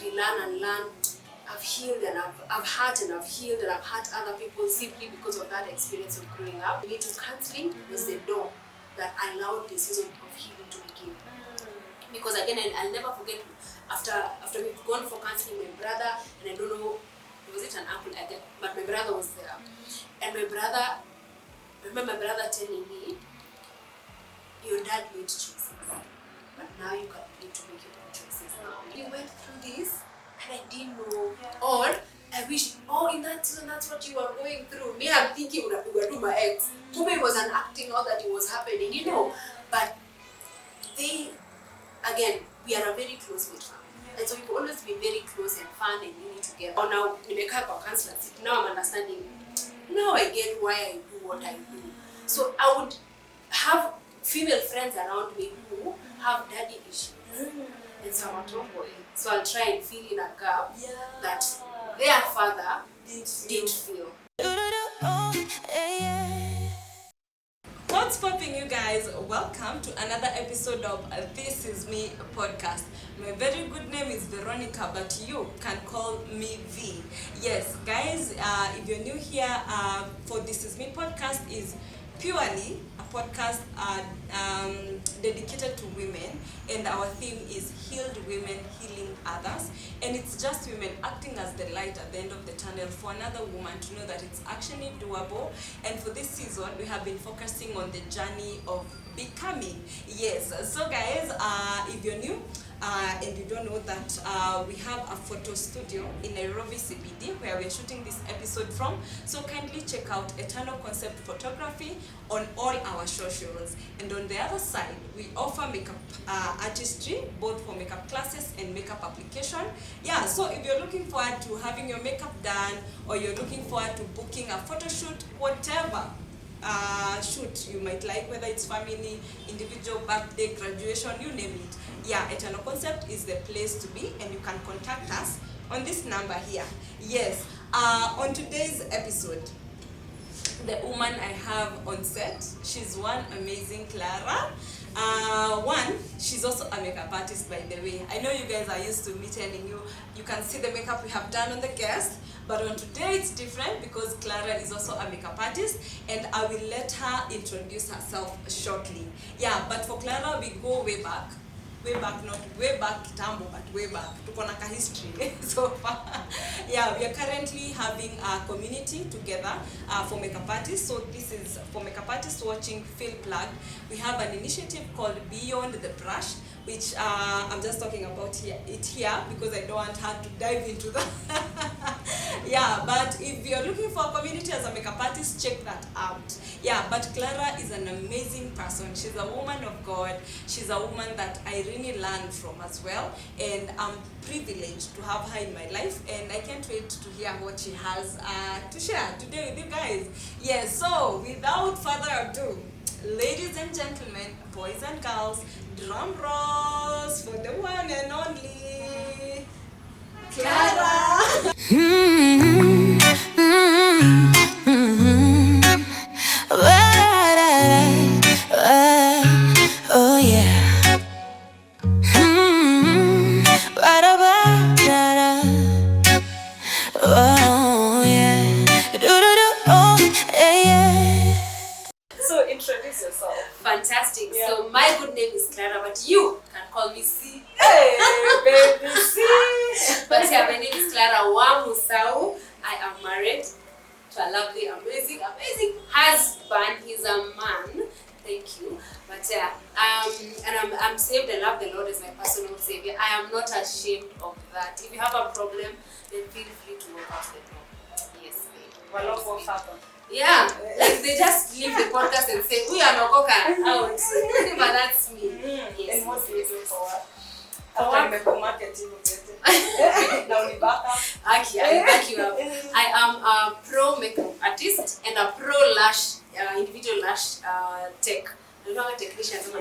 relearn. I've healed and I've hurt and I've healed and I've hurt other people simply because of that experience of growing up. Me to counseling was the door that allowed the season of healing to begin. Because again, I'll never forget after we've gone for counseling, my brother, and I don't know, was it an uncle again, but my brother was there. And my brother, I remember my brother telling me, your dad made choices, but now you need to make your own choices now. You went through this, and I didn't know. Or I wish, in that season, that's what you were going through. Me, I'm thinking we were doing my ex. Tomboy was an acting all that it was happening, But they, again, we are a very close knit family. And so we've always been very close and fun and uni together. Now, now I'm understanding. Now I get why I do what I do. So I would have female friends around me who have daddy issues. And so I'm a tomboy. So I'll try and fill in a gap that their father did feel. What's popping, you guys? Welcome to another episode of This Is Me podcast. My very good name is Veronica, but you can call me V. Yes, guys, if you're new here, for This Is Me podcast is purely a podcast dedicated to women, and our theme is healed women healing others, and it's just women acting as the light at the end of the tunnel for another woman to know that it's actually doable. And for this season we have been focusing on the journey of becoming. Yes, so guys, if you're new and you don't know that we have a photo studio in Nairobi CBD where we're shooting this episode from, so kindly check out Eternal Concept Photography on all our socials. And on the other side, we offer makeup artistry, both for makeup classes and makeup application. Yeah, so if you're looking forward to having your makeup done, or you're looking forward to booking a photo shoot, whatever shoot you might like, whether it's family, individual, birthday, graduation, you name it. Yeah, Eternal Concept is the place to be, and you can contact us on this number here. Yes, on today's episode, the woman I have on set, she's one amazing Clara. She's also a makeup artist, by the way. I know you guys are used to me telling you, you can see the makeup we have done on the guest, but on today it's different because Clara is also a makeup artist, and I will let her introduce herself shortly. Yeah, but for Clara, we go way back, not way back kitambo, but way back. Tuko na history so far. Yeah, we are currently having a community together for makeup artists. So this is for makeup artists watching, feel plugged. We have an initiative called Beyond the Brush, which I'm just talking about here because I don't want her to dive into that. Yeah, but if you're looking for a community as a makeup artist, check that out. Yeah, but Clara is an amazing person. She's a woman of God. She's a woman that I really learned from as well, and I'm privileged to have her in my life, and I can't wait to hear what she has to share today with you guys. Yes, so without further ado, ladies and gentlemen, boys and girls, drum rolls for the one and only Clara. Oh yeah. Oh yeah. So introduce yourself. Fantastic. Yeah. So my good name is Clara, but you can call me C. Hey, baby C. But yeah, my name is Clara Wamusau. I am married to a lovely, amazing husband. He's a man. Thank you. But yeah, and I'm saved. I love the Lord as my personal savior. I am not ashamed of that. If you have a problem, then feel free to walk out the door. Yes, babe. Yeah, like they just leave the podcast and say, we are Nokoka out. But that's me. Yes. And what do you do for work? For work? I'll back you up. I am a pro makeup artist and a pro lash, individual lash tech. You know, technicians,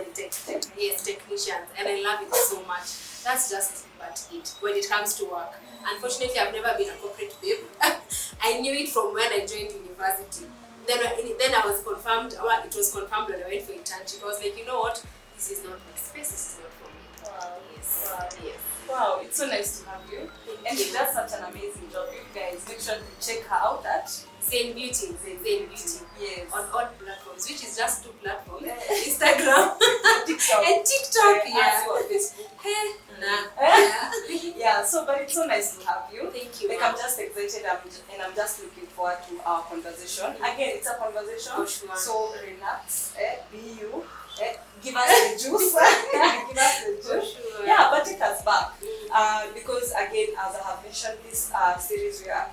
yes, technicians, and I love it so much. That's just about it when it comes to work. Unfortunately, I've never been a corporate babe. I knew it from when I joined university. Then I was confirmed. Well, it was confirmed when I went for internship. I was like, you know what? This is not my space. This is not for me. Yes. Wow. Yes. Wow, it's so nice to have you. And she does such an amazing job. You guys make sure to check her out at Zen Beauty. Zen Beauty. Yes. On all platforms, which is just 2 platforms. Instagram TikTok. and TikTok. Yeah. On Facebook. Hey. Nah. Yeah, so but it's so nice to have you. Thank you. Like I'm just excited and I'm just looking forward to our conversation. Again, it's a conversation. For sure. So relax, be you, give us the juice. Give us the juice. Sure. Yeah, but take us back. Because again, as I have mentioned, this series we are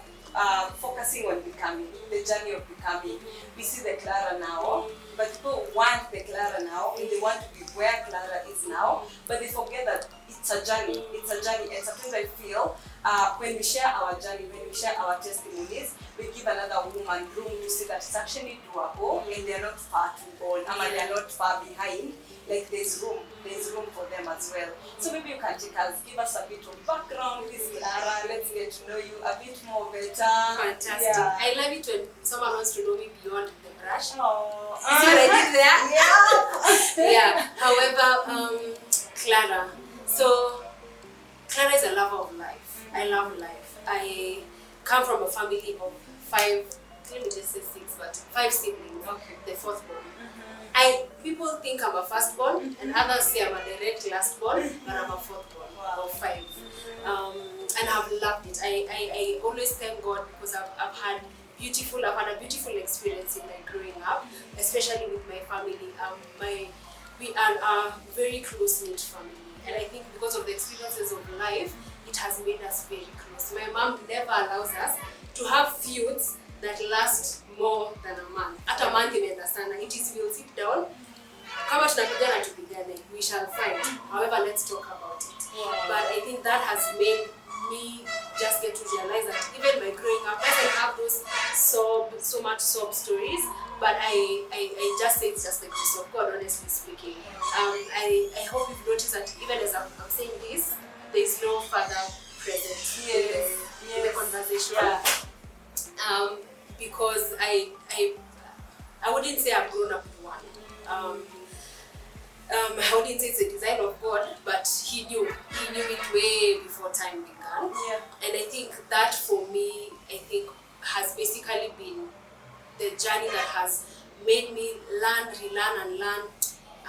focusing on becoming, the journey of becoming. We see the Clara now, but people want the Clara now and they want to be where Clara is now, but they forget that it's a journey. It's a journey, and sometimes I feel when we share our journey, when we share our testimonies, we give another woman room to see that it's actually doable and they're not far too gone, they're not far behind. Like there's room for them as well. So maybe you can take us, give us a bit of background, Miss Clara. Let's get to know you a bit more better. Fantastic. Yeah. I love it when someone wants to know me beyond the brush. Oh, See what I did there? Yeah. Yeah. However, Clara. So, Clara is a lover of life. I love life. I come from a family of 5, let me just say 6, but 5 siblings. Okay. The 4th born. People think I'm a firstborn, and others say I'm a direct lastborn, but I'm a 4th born of 5. And I've loved it. I always thank God because I've had a beautiful experience in my growing up, especially with my family. We are a very close-knit family, and I think because of the experiences of life, it has made us very close. My mom never allows us to have feuds that last more than a month. At a month, you understand. It is we'll sit down. Kama tunapigana tupigane, we shall fight. However, let's talk about it. Wow. But I think that has made me just get to realize that even my growing up, I can have those so much sob stories, but I just say it's just the grace of God, honestly speaking. I hope you've noticed that even as I'm saying this, there's no father present in the conversation. Yeah. Because I wouldn't say I've grown up with one. I wouldn't say it's a design of God, but He knew it way before time began. Yeah. And I think that for me, has basically been the journey that has made me learn, relearn, and learn.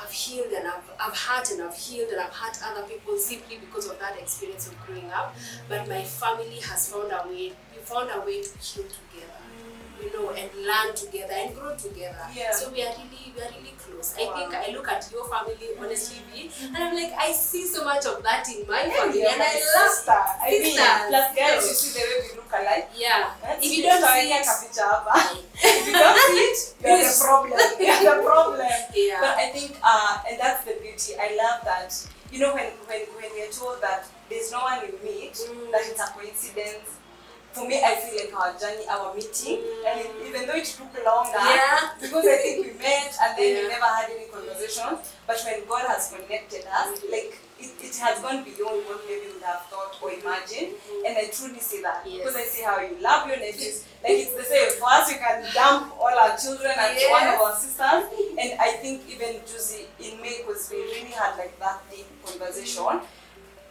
I've healed and I've hurt and I've healed and I've hurt other people simply because of that experience of growing up. But my family has found a way. We found a way to heal together, and learn together and grow together. Yeah. So we are really close. Wow. I think I look at your family, honestly, and I'm like, I see so much of that in my family, Yeah, and I love sister. I mean, sisters. plus guys, you see the way we look alike. Yeah. That's If you don't see it, if you don't see it, you're the problem. You're the problem. Yeah. But I think, and that's the beauty. I love that. When we're told that there's no one you meet, that it's a coincidence. For me, I feel like our journey, our meeting, and even though it took longer, because I think we met and then we never had any conversation, but when God has connected us, like it has gone beyond what maybe we would have thought or imagined, and I truly see that because I see how you love your nephews. Like it's the same for us, we can dump all our children and one of our sisters, and I think even Juicy in May, because we really had like that deep conversation.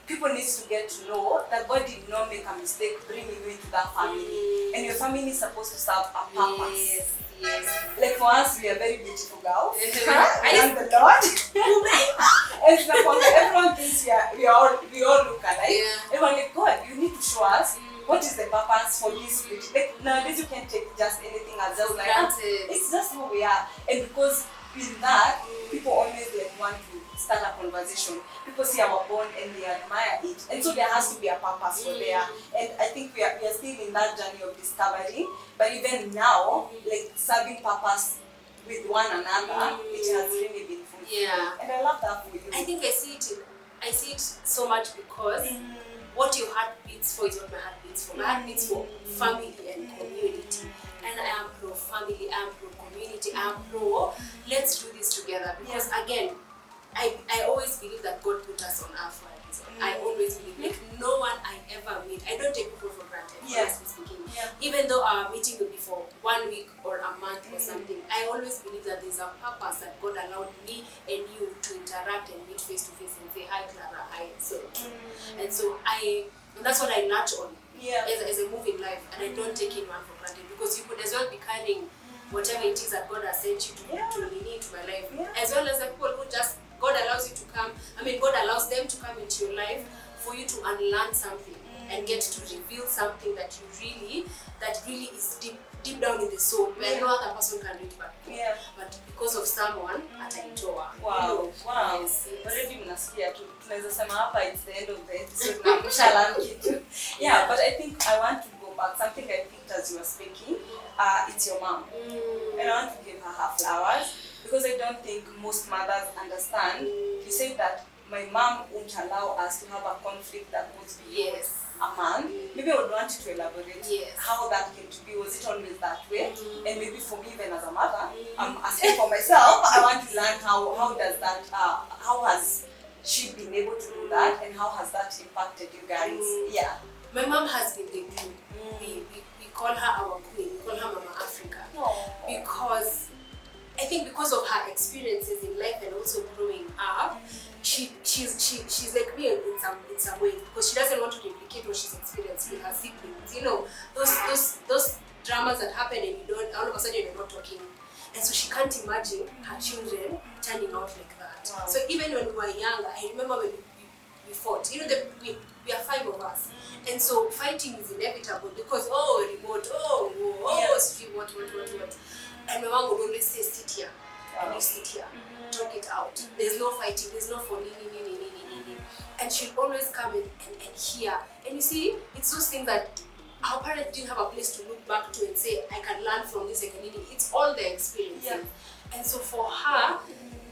People need to get to know that God did not make a mistake bringing you into that family. And your family is supposed to serve a purpose. Yes. Like for us, we are very beautiful girls. I And the Lord. And everyone thinks we all look alike. Yeah. Everyone like, God, you need to show us what is the purpose for this beauty. Like nowadays you can't take just anything as just like it's just who we are. And because in that, people always like want to start a conversation. People see our bond and they admire it, and so there has to be a purpose for there. And I think we are still in that journey of discovery. But even now, like serving purpose with one another, it has really been fulfilled. Yeah. And I love that for you. I think I see it so much because what your heart beats for is what my heart beats for. My heart beats for family and community. And I am pro family, I am pro community, I am pro let's do this together. Because again, I always believe that God put us on earth for a reason. I always believe, like no one I ever meet, I don't take people for granted, honestly speaking. Even though our meeting will be for 1 week or a month or something, I always believe that there's a purpose that God allowed me and you to interact and meet face to face in and say, hi Clara, hi. So and so and that's what I latch on as I move in life, and I don't take anyone for granted, because you could as well be carrying whatever it is that God has sent you to my life, as well as the people who just God allows you to come. I mean, God allows them to come into your life for you to unlearn something and get to reveal something that really is deep down in the soul, where no other person can reach back. But because of someone ataitoa. Wow. Yes. Already mnasikia tu. Tunaweza sema hapa it's the end of the episode na mshalan kitu. Yeah, but I think I want to go back. Something I picked as you were speaking. It's your mom. And I want to give her flowers, because I don't think most mothers understand. You say that my mom won't allow us to have a conflict that goes beyond a man. Maybe I would want you to elaborate how that came to be. Was it always that way? And maybe for me, even as a mother, I'm asking for myself. I want to learn how does that, how has she been able to do that, and how has that impacted you guys? Yeah. My mom has been the glue. We call her our queen. We call her Mama Africa. Because I think because of her experiences in life and also growing up, she's like me in some ways, because she doesn't want to replicate what she's experienced with her siblings. You know, those dramas that happen and you don't, all of a sudden you're not talking, and so she can't imagine her children turning out like that. Wow. So even when we were younger, I remember when we fought. You know, we are 5 of us, and so fighting is inevitable, because remote, stream, what, and my mom would always say, sit here. And you sit here, talk it out. There's no fighting, there's no for ni. And she'll always come and hear. And you see, it's those things that our parents didn't have a place to look back to and say, I can learn from this, it's all their experiences. And so for her,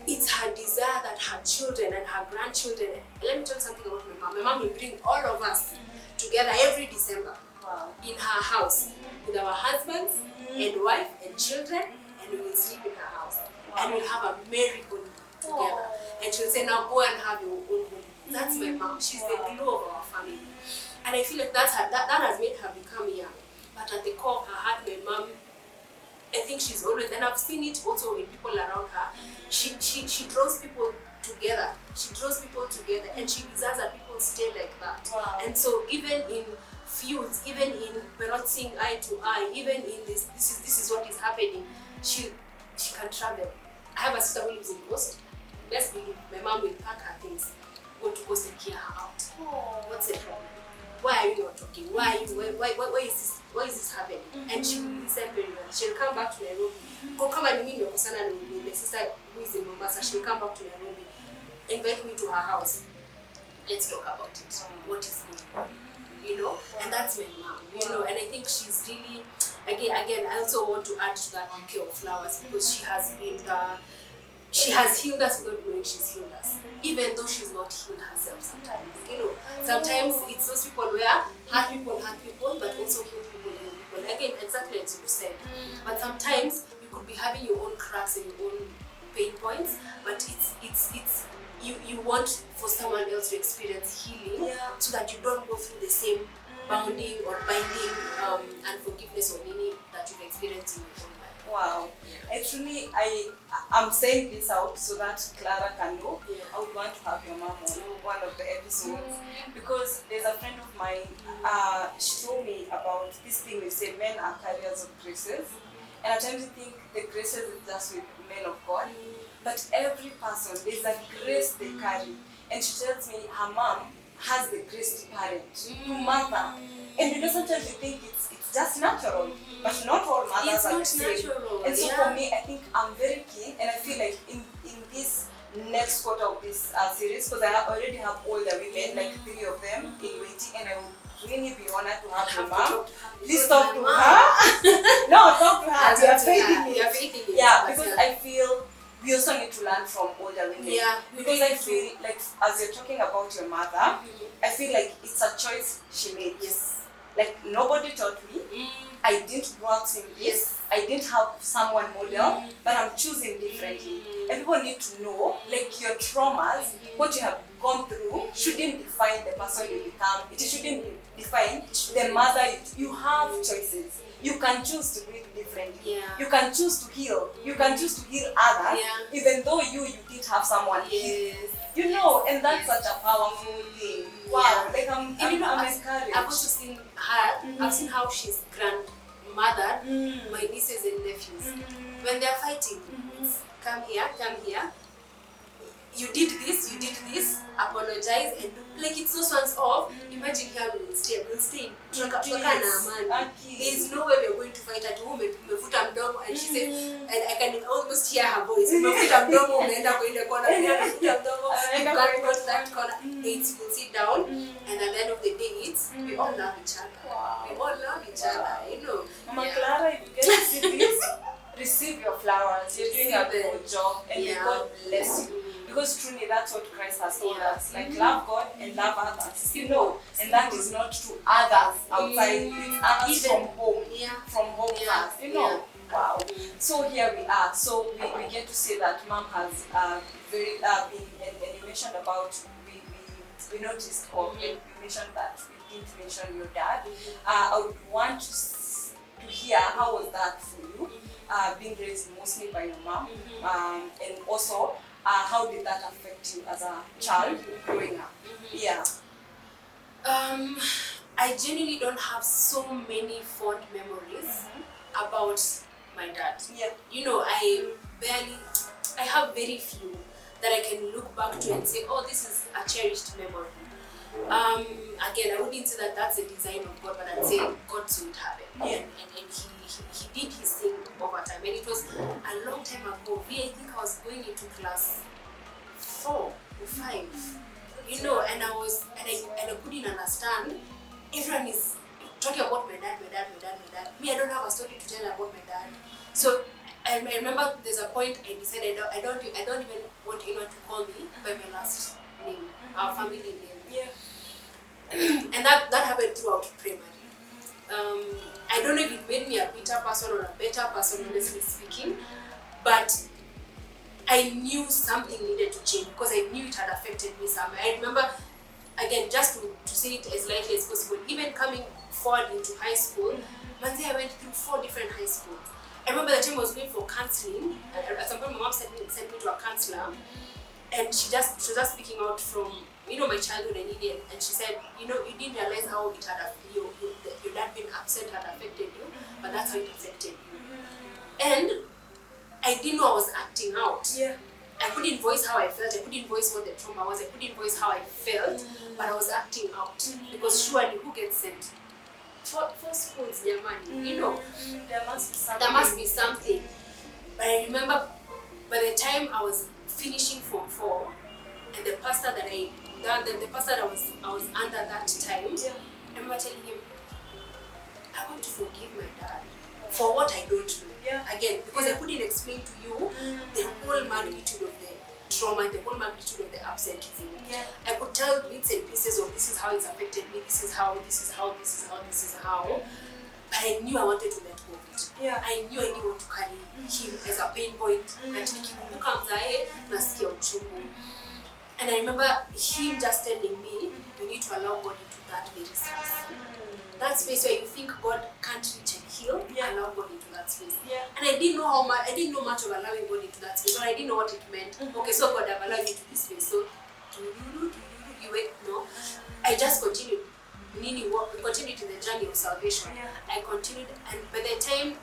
it's her desire that her children and her grandchildren, and let me tell you something about my mom. My mom will bring all of us together every December in her house with our husbands and wife and children, and we will sleep in her house. And we'll have a merry good together. And she'll say, now go and have your own home. That's my mom. She's the glue of our family. And I feel like that has made her become young. But at the core of her heart, my mom, I think she's always, and I've seen it also in people around her, she draws people together. She draws people together, and she desires that people stay like that. And so even in feuds, even in we're not seeing eye to eye, even in this is what is happening, she can travel. I have a sister who lives in Coast. Let's believe my mom will pack her things, go to Coast and clear her out. What's the problem? Why are you not talking? Why is this happening? And she will listen very well. She'll come back to Nairobi. Come and meet my sister who is in Mombasa. She'll come back to Nairobi, invite me to her house. Let's talk about it. What is going on? You know? And that's my mom. You know, and I think she's really, again, I also want to add to that bouquet of flowers, because she has been she has healed us without knowing she's healed us, even though she's not healed herself sometimes. You know, sometimes it's those people where hurt people, but also heal people. Again, exactly as you said. But sometimes you could be having your own cracks and your own pain points, but it's you want for someone else to experience healing, so that you don't go through the same bounding or binding and forgiveness or meaning that you've experienced in your own life. Wow. Actually, I'm saying this out so that Clara can know. I would want to have your mom on one of the episodes, because there's a friend of mine, she told me about this thing we say men are carriers of graces, and at times you think the graces is just with men of God, but every person, there's a grace they carry. And she tells me her mom has the grace to parent, to mother, and you know, sometimes you think it's just natural, but not all mothers are the same. Natural. And so for me, I think I'm very keen, and I feel like in this next quarter of this series, because I already have older women, like 3 of them in waiting, and I would really be honored to have your mom. Please talk to her. No, talk to her. You are faithing me. Yeah, because I feel we also need to learn from older women. Yeah, because I feel like, as you're talking about your mother, I feel like it's a choice she made. Yes. Like, nobody taught me. I didn't grow up in this. I didn't have someone model, but I'm choosing differently. And people need to know, like, your traumas, what you have gone through, shouldn't define the person you become. It shouldn't define the mother. You have choices. You can choose to breathe differently. Yeah. You can choose to heal. You can choose to heal others, even though you did have someone heal. You know, and that's such a powerful thing. Wow, like I'm encouraged. I've also seen her, I've seen how she's grandmother, my nieces and nephews. When they're fighting, it's come here, you did this, apologize, and like it's no one's off. Imagine here we'll stay. Tunakaa na amani. There's no way we're going to fight at home. Umevuta mdomo, and she said, and I can almost hear her voice. Umevuta mdomo, umeenda kwa ile kona, umevuta mdomo, you can't go to that corner. It's we'll sit down, and at the end of the day, it's we all love each other. Wow. We all love each other, you know. Mama Clara, if you get to see this, receive your flowers. You're doing a good job, and may God bless you. Because truly that's what Christ has told us. Like love God and love others. You know, and that is not to others outside. It's others from home. From home first. You know. Wow. So here we are. So we get to say that Mom has very been, and you mentioned about we noticed or you mentioned that we didn't mention your dad. I would want to hear how was that for you, being raised mostly by your mom, and also how did that affect you as a child growing up? Yeah. I genuinely don't have so many fond memories about my dad. Yeah. You know, I have very few that I can look back to and say, oh, this is a cherished memory. Again, I wouldn't say that that's a design of God, but I'd say God saw it happen. Yeah. And he did his thing over time. And it was a long time ago. I think I was going into class 4 or 5. You know, and I couldn't understand. Everyone is talking about my dad. Me, I don't have a story to tell about my dad. So I remember there's a point I decided I don't even want anyone to call me by my last name, our family name. Yeah. And that happened throughout primary. I don't know if it made me a bitter person or a better person, honestly speaking, but I knew something needed to change because I knew it had affected me somewhere. I remember, again, just to say it as lightly as possible, even coming forward into high school, I went through 4 different high schools. I remember the time I was going for counseling, and at some point my mom sent me to a counselor, and she was just speaking out from, you know, my childhood and Indian, and she said, you know, you didn't realize how it had your dad being upset had affected you, but that's how it affected you. And I didn't know I was acting out. Yeah. I couldn't voice how I felt, I couldn't voice what the trauma was, I couldn't voice how I felt, but I was acting out. Because surely who gets sent? For schools, their money, you know. There must be something. There must be something. But I remember by the time I was finishing Form 4, and the pastor that I was under that time, I remember telling him, I want to forgive my dad for what I don't know. Yeah. Again, because I couldn't explain to you the whole magnitude of the trauma and the whole magnitude of the absenteeism. Yeah. I could tell bits and pieces of this is how it's affected me, this is how. But I knew I wanted to let go of it. Yeah. I knew I didn't want to carry him as a pain point. Nikikumbuka mzae nasikia uchungu. And I remember him just telling me, you need to allow God into that very space. That space where you think God can't reach and heal, allow God into that space. Yeah. And I didn't know much of allowing God into that space, or I didn't know what it meant. Okay, so God, I've allowed you into this space. So, you wait, no. I just continued. Continued in the journey of salvation. Yeah. I continued, and by the time,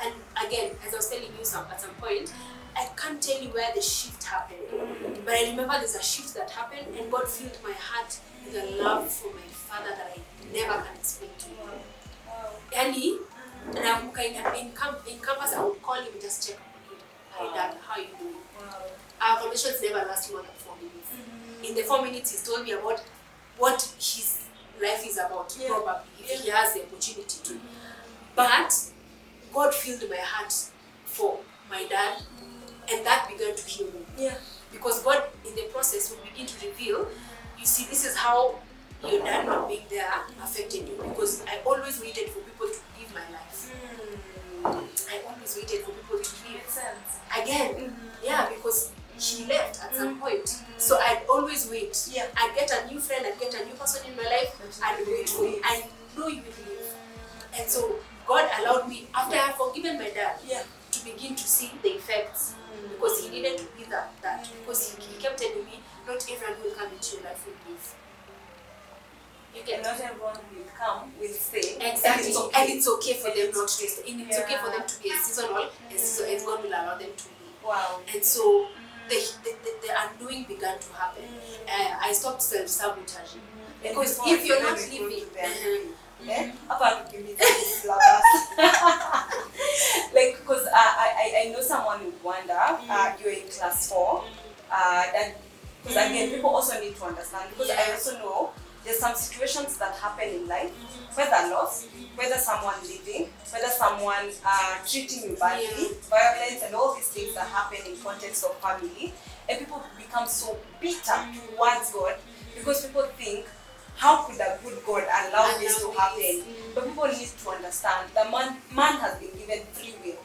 and again, as I was telling you at some point, I can't tell you where the shift happened, but I remember there's a shift that happened, and God filled my heart with a love for my father that I never can explain to you. Yani, and in campus, I would call him and just check on him. Hi dad, how are you doing? Our conversations never last more than 4 minutes. In the 4 minutes, he told me about what his life is about, probably, if he has the opportunity to. But God filled my heart for my dad, and that began to heal me. Yeah. Because God, in the process, will begin to reveal, you see, this is how your dad not being there affected you. Because I always waited for people to live my life. I always waited for people to live. Makes sense. Again, because he left at some point. So I'd always wait. Yeah. I'd get a new friend, I'd get a new person in my life, I'd wait for you. I know you will live. And so God allowed me, after I had forgiven my dad, to begin to see the effects. Because he needed to be that. Because he kept telling me, not everyone who will come into your life will live. You And get not everyone will come, will stay. exactly, and it's okay for them not to stay. And it's Yeah. okay for them to be a seasonal, and God will allow them to be. Wow. And so the undoing began to happen. I stopped self-sabotaging. Because if you're not living, like, because I know someone would wonder, you're in class 4, that, because again, people also need to understand, because I also know there's some situations that happen in life, whether loss, whether someone leaving, whether someone treating you badly, violence, and all these things that happen in context of family, and people become so bitter towards God because people think, how could a good God allow this to happen? But people need to understand that man has been given free will.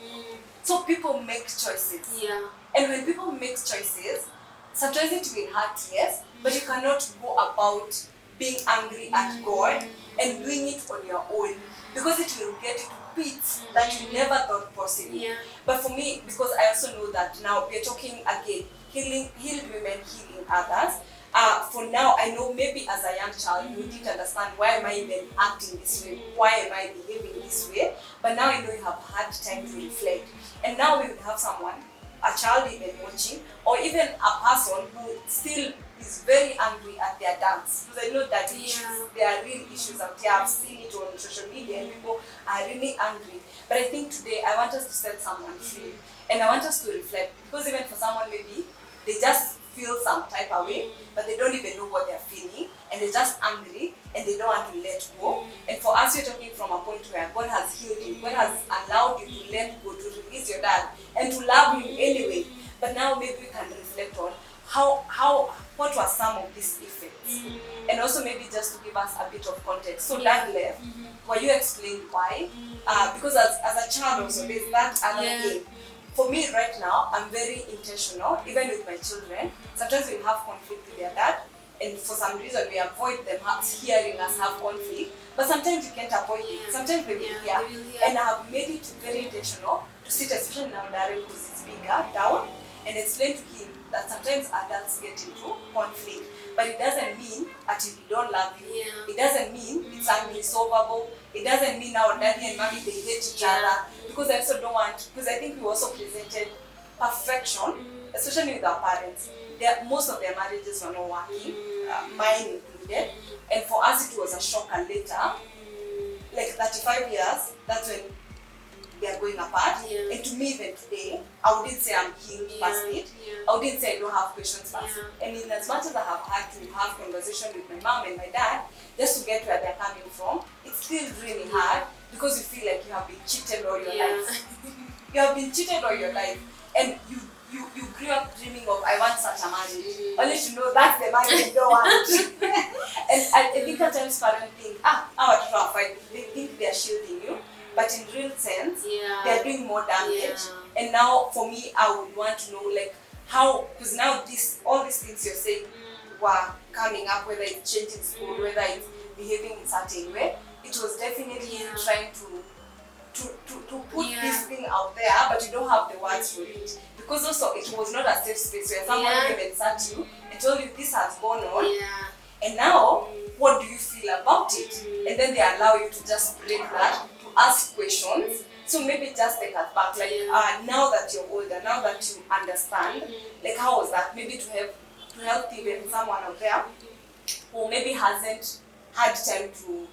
So people make choices. yeah, And when people make choices, sometimes it will hurt, yes, but you cannot go about being angry at God and doing it on your own, because it will get you to pits that you never thought possible. yeah, But for me, because I also know that now we're talking again, healed women healing others. For now, I know maybe as a young child, you didn't understand, why am I even acting this way? Why am I behaving this way? But now I know you have had time to reflect. And now we would have someone, a child even watching, or even a person who still is very angry at their dance. Because I know that there are real issues out there. I've seen it on social media and people are really angry. But I think today I want us to set someone free. And I want us to reflect. Because even for someone, maybe they just feel some type of way, but they don't even know what they're feeling, and they're just angry and they don't want to let go. And for us, you're talking from a point where God has healed you, God has allowed you to let go, to release your dad, and to love him anyway. But now maybe we can reflect on what were some of these effects, and also maybe just to give us a bit of context. So dad left. Were you explained why? Because as a child also, there's that other thing. For me right now, I'm very intentional, even with my children. Sometimes we have conflict with their dad, and for some reason we avoid them hearing us have conflict. But sometimes you can't avoid it. Sometimes they will hear. And I have made it very intentional to sit, especially now Darren, because he's bigger, down, and explain to him that sometimes adults get into conflict. But it doesn't mean that if you don't love you, it doesn't mean it's unresolvable. It doesn't mean now daddy and mommy, they hate each other. Because I also don't want, because I think we also presented perfection, especially with our parents. Most of their marriages were not working, mine included. And for us, it was a shocker later. Like 35 years, that's when they are going apart. And to me, even today, I wouldn't say I'm healed past it. I wouldn't say I don't have questions past it. And in as much as I have had to have conversation with my mom and my dad, just to get where they're coming from, it's still really hard because you feel like you have been cheated all your life. You have been cheated all your life. And you grew up dreaming of, I want such a marriage. Only to know that's the marriage you don't want. And I think at times parents think, our children are fine. They think they're shielding you. But in real sense, they're doing more damage. And now, for me, I would want to know, like, how, because now all these things you're saying were coming up, whether it's changing school, whether it's behaving in a certain way, it was definitely trying to put this thing out there, but you don't have the words for it. Because also, it was not a safe space where someone came and sat you and told you this has gone on. And now, what do you feel about it? And then they allow you to just break that, to ask questions. So maybe just take us back, like now that you're older, now that you understand, like how was that? Maybe to help even someone out there who maybe hasn't had time to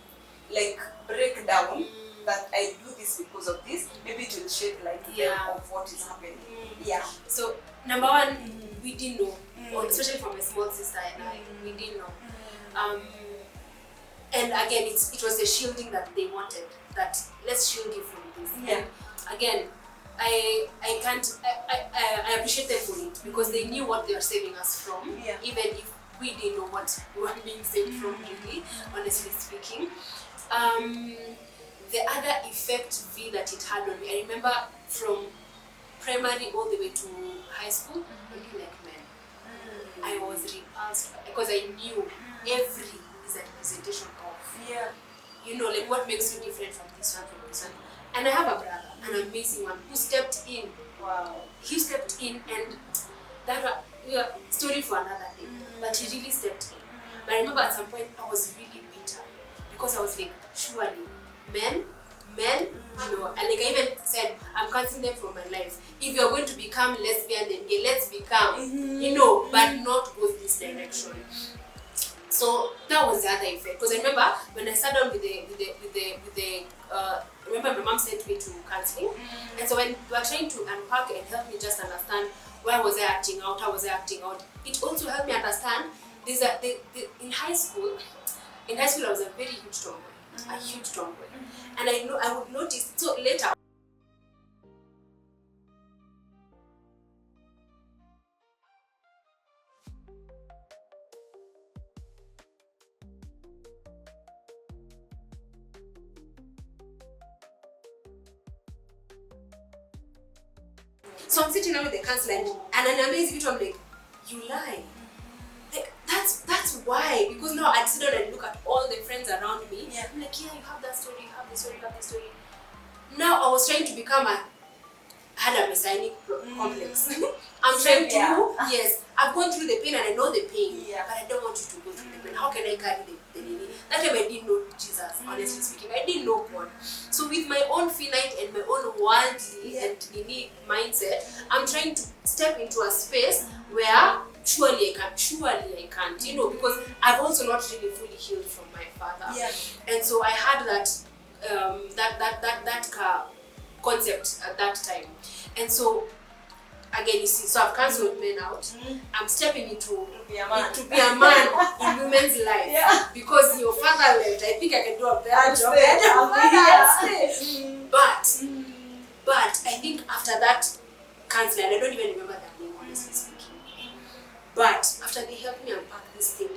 like break down that I do this because of this. Maybe it will shed light to them of what is happening. So number one, we didn't know, especially from my small sister and I, we didn't know. And again, it was the shielding that they wanted. That let's shield you from this. And again, I appreciate them for it because they knew what they were saving us from, even if we didn't know what we were being saved from, really, honestly speaking. The other effect that it had on me, I remember from primary all the way to high school, I didn't like men. I was repulsed because I knew every is a representation of, you know, like what makes you different from this one, And I have a brother, an amazing one, who stepped in. Wow. He stepped in, and that yeah, story for another day. But he really stepped in. But I remember at some point I was really bitter because I was like, surely men, you know, and like I even said, I'm cutting them from my life. If you're going to become lesbian, then gay, let's become, you know, but not go this direction. So that was the other effect. Because I remember when I sat down with the remember my mom sent me to counseling, and so when we were trying to unpack and help me just understand why was I acting out, how was I acting out, it also helped me understand in high school I was a very huge tomboy, a huge tomboy, and I would notice. So later. So I'm sitting down with the counselor and an amazing bit, I'm like, you lie. Like, that's why. Because now I'd sit down and look at all the friends around me. Yeah. I'm like, yeah, you have that story, you have this story, you have this story. Now I was trying to become I had a messianic complex. I'm trying to, yes, I've gone through the pain and I know the pain, but I don't want you to go through the pain. How can I carry the pain? That time I didn't know Jesus, honestly speaking. I didn't know God. So with my own finite and my own worldly and mindset, I'm trying to step into a space where surely I can't, you know, because I've also not really fully healed from my father. Yeah. And so I had that concept at that time. And so again, you see, so I've cancelled men out. I'm stepping into to be a man in women's life because your father left. I think I can do a better job. But I think after that counseling, I don't even remember that name, honestly speaking. But after they helped me unpack this thing,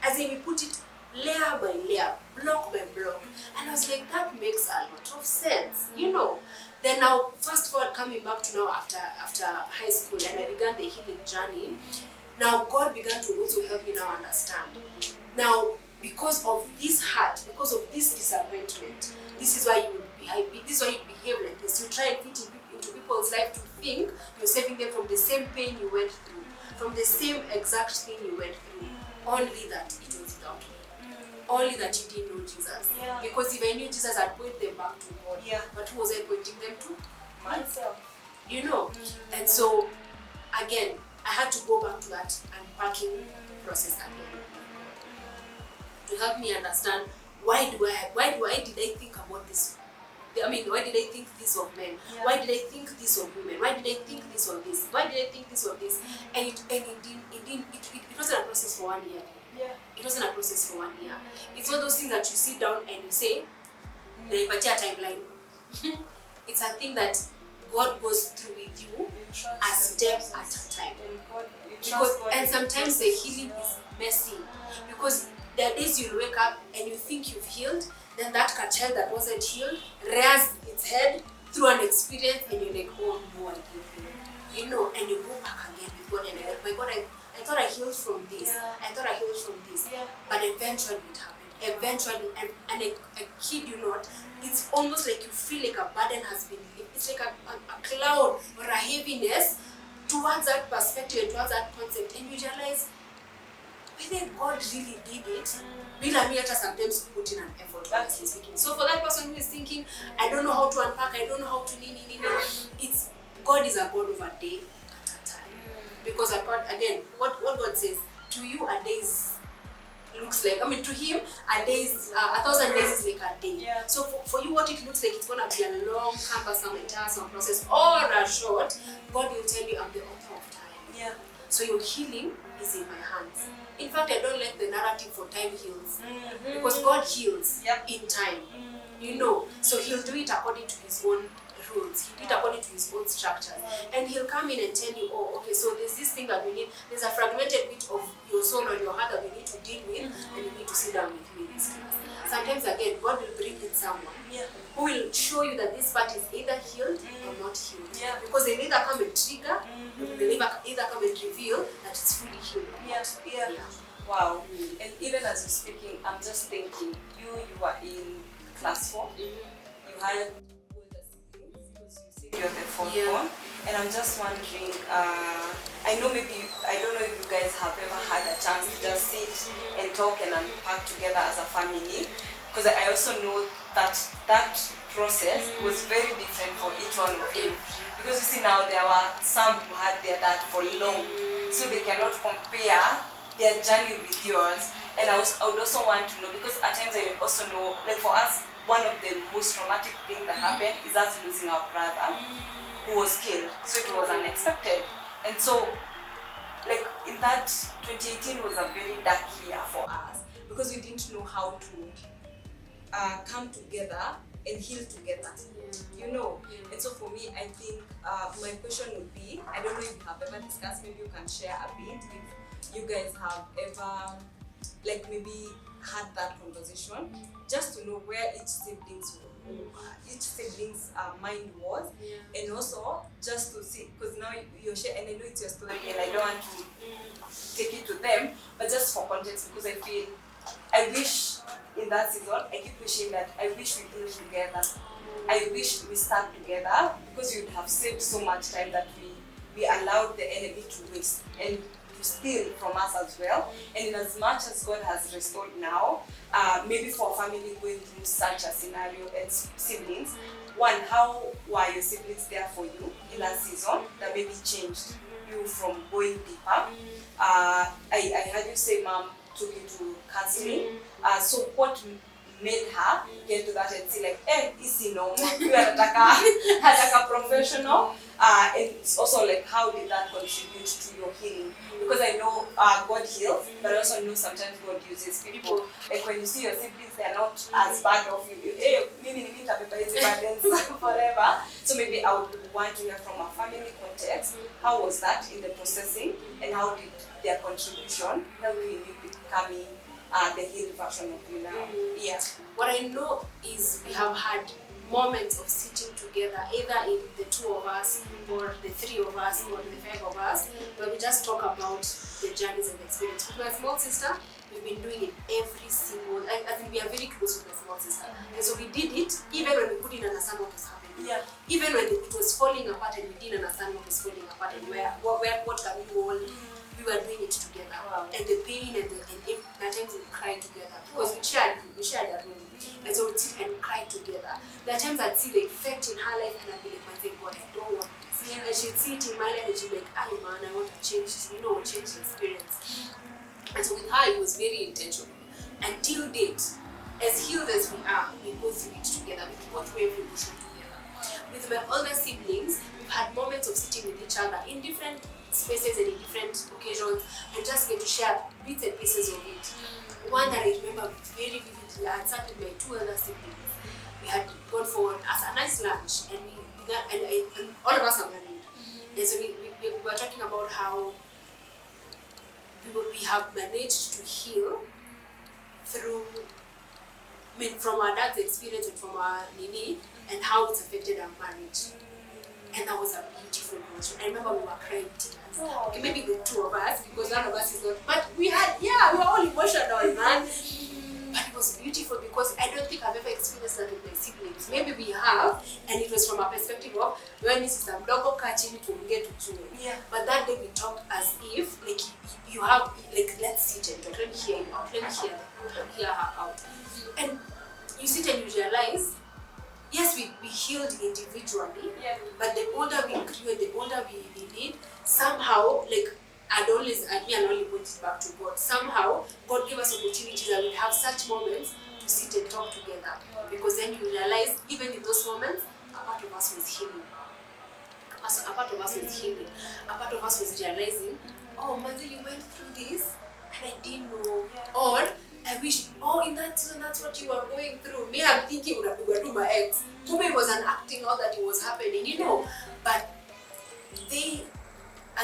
as in we put it layer by layer, block by block, and I was like, that makes a lot of sense, you know. Then now, fast forward coming back to now after high school, and I began the healing journey. Now God began to also help me now understand. Now, because of this hurt, because of this disappointment, this is why you behave like this. You try and fit into people's life to think you're saving them from the same pain you went through, from the same exact thing you went through. Only that it was without me. Only that you didn't know Jesus. Yeah. Because if I knew Jesus, I'd point them back to God. Yeah. But who was I pointing them to? Myself. You know? And so, again, I had to go back to that unpacking process again. To help me understand why did I think about this? I mean, why did I think this of men? Yeah. Why did I think this of women? Why did I think this of this? Why did I think this of this? And it wasn't a process for 1 year. Yeah. It wasn't a process for 1 year. It's one of those things that you sit down and you say, Naipatia timeline. It's a thing that God goes through with you a step at a time. And sometimes the healing is messy. Because there are days you'll wake up and you think you've healed, then that child that wasn't healed rears its head through an experience and you're like, oh no, I didn't heal. You know, and you go back again with God and you're like, my God, I thought I healed from this. Yeah. I thought I healed from this. Yeah. But eventually it happened. Eventually, and I kid you not, it's almost like you feel like a burden has been lifted. It's like a cloud or a heaviness towards that perspective and towards that concept. And you realize, whether God really did it, Bila me sometimes put in an effort, honestly speaking. So for that person who is thinking, I don't know how to unpack, I don't know how to it's God is a God of a day at a time. Because again, what God says, to you a day looks like, to him, a day is, 1,000 days is like a day. Yeah. So for you, what it looks like, it's going to be a long, cumbersome, tiresome process, or a short. God will tell you, I'm the author of time. Yeah. So your healing is in my hands. In fact, I don't like the narrative for time heals. Because God heals in time. You know, so he'll do it according to his own rules. He'll do it according to his own structure. And he'll come in and tell you, oh, okay, so there's this thing that we need, there's a fragmented bit of your soul or your heart that we need to deal with, and you need to sit down with me in this class. Sometimes, again, God will bring in someone who will show you that this part is either healed or not healed. Yeah. Because they either come and trigger, or they either come and reveal that it's fully healed. Wow. And even as you're speaking, I'm just thinking, you were in class 4, you had older siblings because you said you're the fourth one. And I'm just wondering, I don't know if you guys have ever had a chance to just sit and talk and unpack together as a family, because I also know that that process was very different for each one of you. Because you see now there were some who had their dad for long, so they cannot compare their journey with yours. And I would also want to know, because at times I also know, like for us, one of the most traumatic things that happened is us losing our brother who was killed. So it was unexpected. And so, like in that 2018 was a very dark year for us because we didn't know how to come together and heal together. You know. And so for me, I think my question would be, I don't know if you have ever discussed, maybe you can share a bit if you guys have ever like maybe had that conversation, just to know where each sibling's mind was, and also just to see, because now you're sharing, and I know it's your story, and I don't want to take it to them, but just for context, because I wish in that season, I keep wishing that I wish we healed together. I wish we stuck together, because we would have saved so much time that we allowed the enemy to waste and to steal from us as well. And in as much as God has restored now, maybe for a family going through such a scenario and siblings, one, how were your siblings there for you in that season that maybe changed you from going deeper? I heard you say mom took you to counseling. So what made her get to that and say like, easy no, you are like a professional, and it's also like how did that contribute to your healing? Because I know God heals, but I also know sometimes God uses people. Like when you see your siblings, they are not as bad of you. Maybe you need to be burdens forever. So maybe I would want to hear from a family context. How was that in the processing, and how did their contribution help you becoming the healed version of you now? Yeah. What I know is we have had moments of sitting together, either in the two of us or the three of us or the five of us, where we just talk about the journeys and the experience. With my small sister, we've been doing it every single, I think we are very close with my small sister. And so we did it even when we couldn't understand what was happening. Yeah. Even when it was falling apart and we didn't understand what was falling apart and what can we hold. We were doing it together. Wow. And the pain and at times we cried together because we shared that room. And so we'd sit and cry together. There are times I'd see the effect in her life and I'd be like, my God, I don't want this. And she'd see it in my life and she'd be like, man, I want to change this, change the experience. And so with her, it was very intentional. Until date, as healed as we are, we go through it together. We go through every emotion together. With my older siblings, we've had moments of sitting with each other in different spaces and in different occasions and just get to share bits and pieces of it. One that I remember very vividly, I had sat with my two elder siblings. We had gone for a nice lunch and and all of us are married. And so we were talking about how we have managed to heal through, from our dad's experience and from our Nini, and how it's affected our marriage. And that was a beautiful emotion. I remember we were crying tears. Okay, maybe the two of us, because none of us is not, but we were all emotional, man. But it was beautiful because I don't think I've ever experienced that with my siblings. Maybe we have, and it was from a perspective of when this is a mdogo catching to get to you. Yeah. But that day we talked as if like you have let's sit and talk. Let me hear you out. Let me hear her out. And you sit and you realize, yes, we healed individually, but the older we grew and the older we did, somehow, I'd only point it back to God. Somehow, God gave us opportunities that we'd have such moments to sit and talk together. Because then you realize, even in those moments, a part of us was healing. A part of us was healing. A part of us was realizing, oh, Manzi, you went through this, and I didn't know. Or, I wish, in that season, that's what you were going through. Me, I'm thinking, we were doing my ex. Kume was an acting out that it was happening, But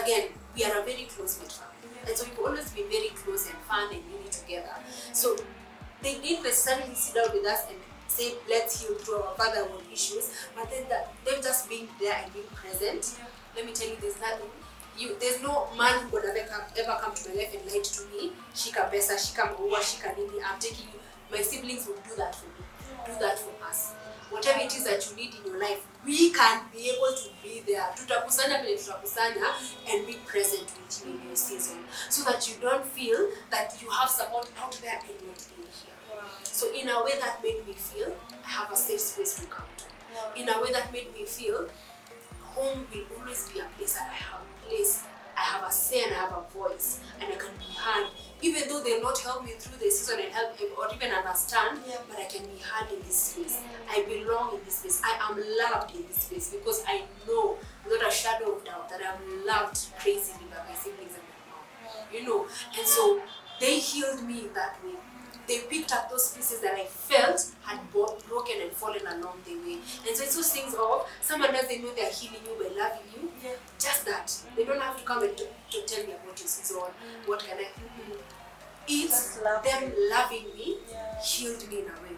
again, we are a very close-knit family. And so we've always been very close and fun and uni together. So they didn't necessarily sit down with us and say, let's heal through our fatherhood issues. But then them just being there and being present, let me tell you, there's no man who would ever come to my life and lied to me. Shika pesa, shika maua, shika nini. I'm taking you. My siblings will do that for me. Do that for us. Whatever it is that you need in your life, we can be able to be there. Tutakusanya and be present with you in your season, so that you don't feel that you have support out there and not in here. Wow. So in a way that made me feel I have a safe space to come to. Wow. In a way that made me feel home will always be a place that I have a say and I have a voice and I can be heard. Even though they'll not help me through the season and help me or even understand, but I can be heard in this space. I belong in this space. I am loved in this space because I know without a shadow of doubt that I'm loved crazily by my siblings and my mom. You know, and so they healed me that way. They picked up those pieces that I felt had broken and fallen along the way. And so it's those things of someone doesn't know they're healing you by loving you. Just that. They don't have to come and to tell me about your season. What can I do? It's them loving me, healed me in a way.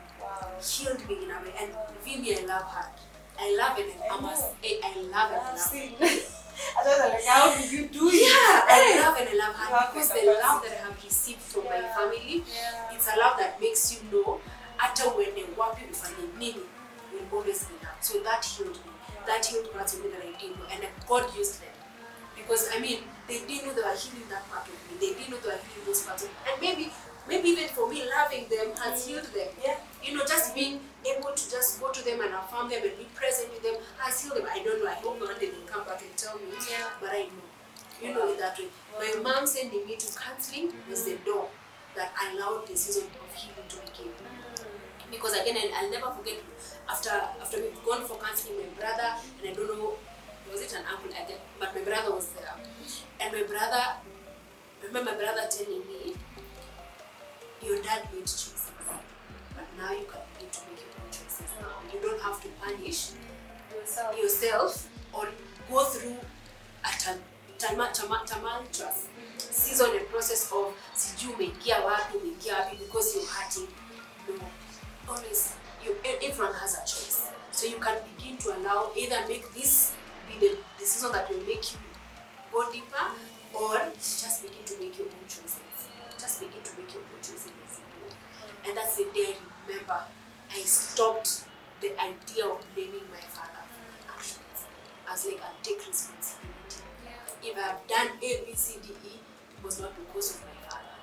Healed me in a way. And Vimy, I love her. I love it. I love it. I love it. I don't know, like, how did you do it? I love and I love her because the love that I have received from my family, it's a love that makes you know after when they want people finding meaning will always be that. So that healed me. That healed parts of me that I didn't know, and God used them. Because I mean, they didn't know they were healing that part of me. They didn't know they were healing those parts of me. And maybe even for me, loving them has healed them. You know, just being able to just go to them and affirm them and be present with them has healed them. I don't know. I hope one day they'll come back and tell me. But I know. You know it that way. My mom sending me to counseling was the door that allowed the season of healing to begin. Because again, I'll never forget after we've gone for counseling, my brother, and I don't know, was it an uncle again? But my brother was there. And my brother, I remember my brother telling me, your dad made choices, but now you can begin to make your own choices now. You don't have to punish yourself or go through a tumultuous season and process of sijui umeingia wapi because you're hurting. No, always, everyone has a choice. So you can begin to allow, either make this be the season that will make you go deeper, or just begin to make your own choices. Just begin to make your own choices as you go. And that's the day I remember I stopped the idea of blaming my father for my actions. I was like, I'll take responsibility. If I have done A, B, C, D, E, it was not because of my father.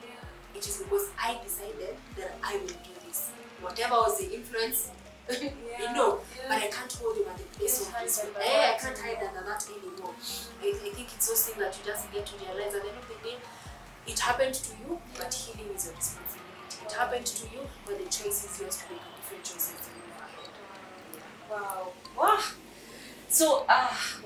It is because I decided that I will do this. Whatever was the influence, you know, but I can't hold him at the place of respect. I can't hide under that anymore. I think it's those things that you just get to realize at the end of the day, it happened to you, but healing is your responsibility. It happened to you, but the choice is yours to make a different choices to move ahead. Wow. So,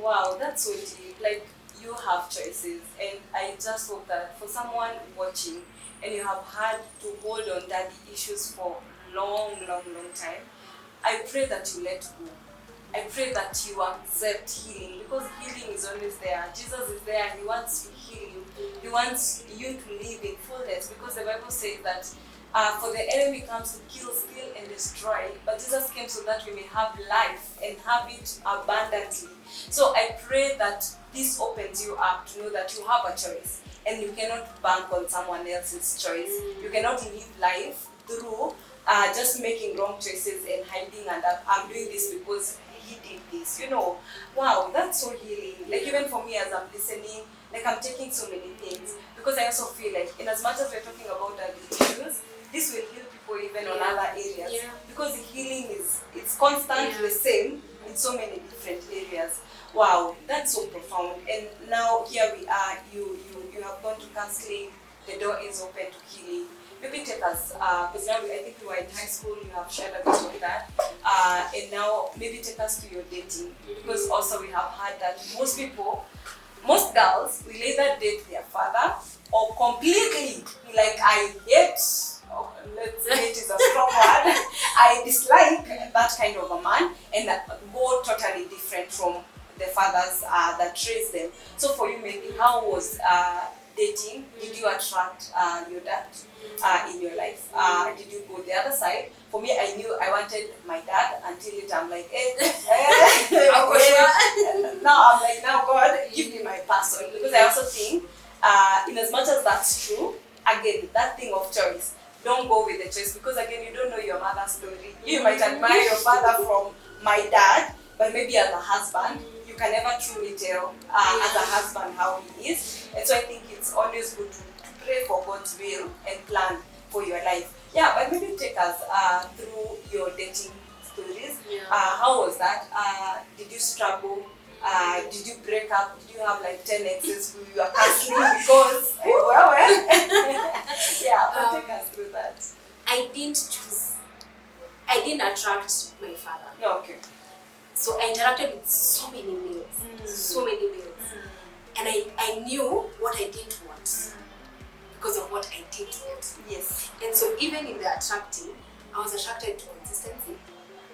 wow, that's so deep. Like, you have choices, and I just hope that for someone watching and you have had to hold on daddy issues for long time, I pray that you let go. I pray that you accept healing, because healing is always there. Jesus is there. He wants to heal you. He wants you to live in fullness, because the Bible says that for the enemy comes to kill, steal, and destroy. But Jesus came so that we may have life and have it abundantly. So I pray that this opens you up to know that you have a choice, and you cannot bank on someone else's choice. You cannot live life through just making wrong choices and hiding and I'm doing this because he did this. You know, wow, that's so healing. Like, even for me as I'm listening, like, I'm taking so many things, because I also feel like, in as much as we're talking about the issues, this will heal people even on other areas, because the healing it's constant, the same in so many different areas. Wow, that's so profound. And now here we are, you have gone to counseling, the door is open to healing. Maybe take us, because now I think you were in high school, you have shared a bit of that, and now maybe take us to your dating, because also we have heard that most girls will either date their father or completely, like, I hate, hate is a strong word, I dislike that kind of a man, and go totally different from the fathers that raised them. So for you, maybe, how was dating? Did you attract your dad in your life? Did you go the other side? For me, I knew I wanted my dad until I'm like, now I'm like, now God, give me my person. Because I also think, in as much as that's true, again, that thing of choice, don't go with the choice, because again, you don't know your mother's story. You might admire your father from my dad, but maybe as a husband, you you can never truly tell as a husband how he is. And so I think it's always good to pray for God's will and plan for your life. Yeah, but maybe take us through your dating stories. How was that? Did you struggle? Did you break up? Did you have like 10 exes who you are canceling because yeah, but take us through that. I didn't attract my father. No, okay. So I interacted with so many males. And I knew what I didn't want because of what I did want. Yes. And so even in the attracting, I was attracted to consistency,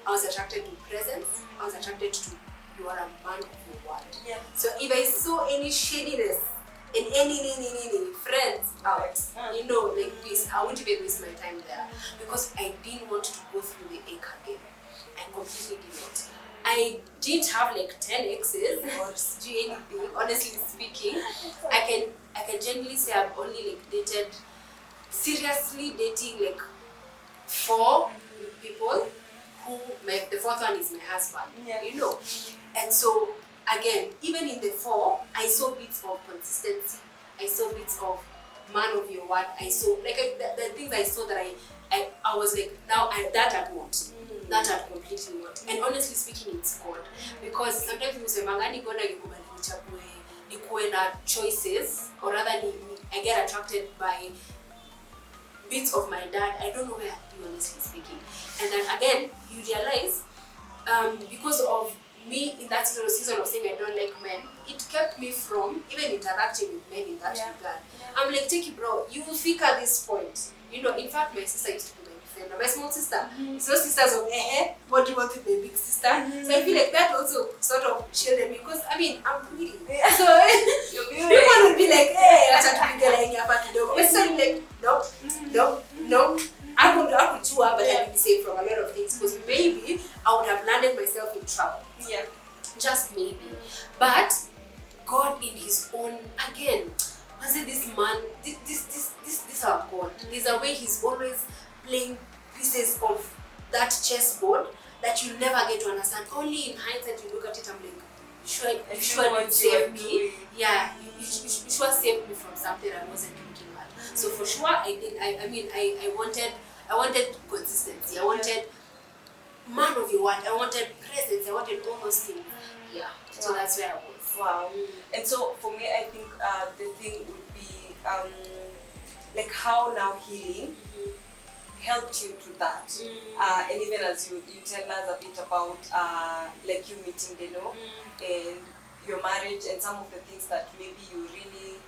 I was attracted to presence, I was attracted to you are a man of your word. Yeah. So if I saw any shadiness in any friends out, like this, I wouldn't even waste my time there because I didn't want to go through the ache again. I completely did not. I didn't have like 10 exes or do anything, honestly speaking. I can genuinely say I've only like seriously dating like 4 people who the 4th one is my husband, And so again, even in the 4, I saw bits of consistency, I saw bits of man of your word, I saw like the things I saw that I was like, now that I want. That I completely want. And honestly speaking, it's God. Because sometimes you say, Mangani God nikuwe na choices, or rather I get attracted by bits of my dad. I don't know where I'd be, honestly speaking. And then again, you realize, because of me in that season of saying I don't like men, it kept me from even interacting with men in that regard. I'm like, take it, bro, you will figure this point. In fact, my sister used to be my small sister. It's no sisters of what do you want with my big sister? So I feel like that also sort of shielded me because I'm pretty. So everyone would be like, hey, acha tupigane hapa kidogo. But so like, no. I could do but I would be safe from a lot of things because maybe I would have landed myself in trouble. Yeah. Just maybe. But God in his own, again, was it this man, this our God. There's a way he's always playing pieces of that chessboard that you never get to understand. Only in hindsight you look at it and like, you sure saved me. Yeah, you sure saved me from something I wasn't looking at. So for sure, I wanted consistency. I wanted man of your word. I wanted presence. I wanted all those things. Yeah. So that's where I was. Wow. And so for me, I think the thing would be like how now healing helped you to that. And even as you tell us a bit about like you meeting Deno and your marriage and some of the things that maybe you really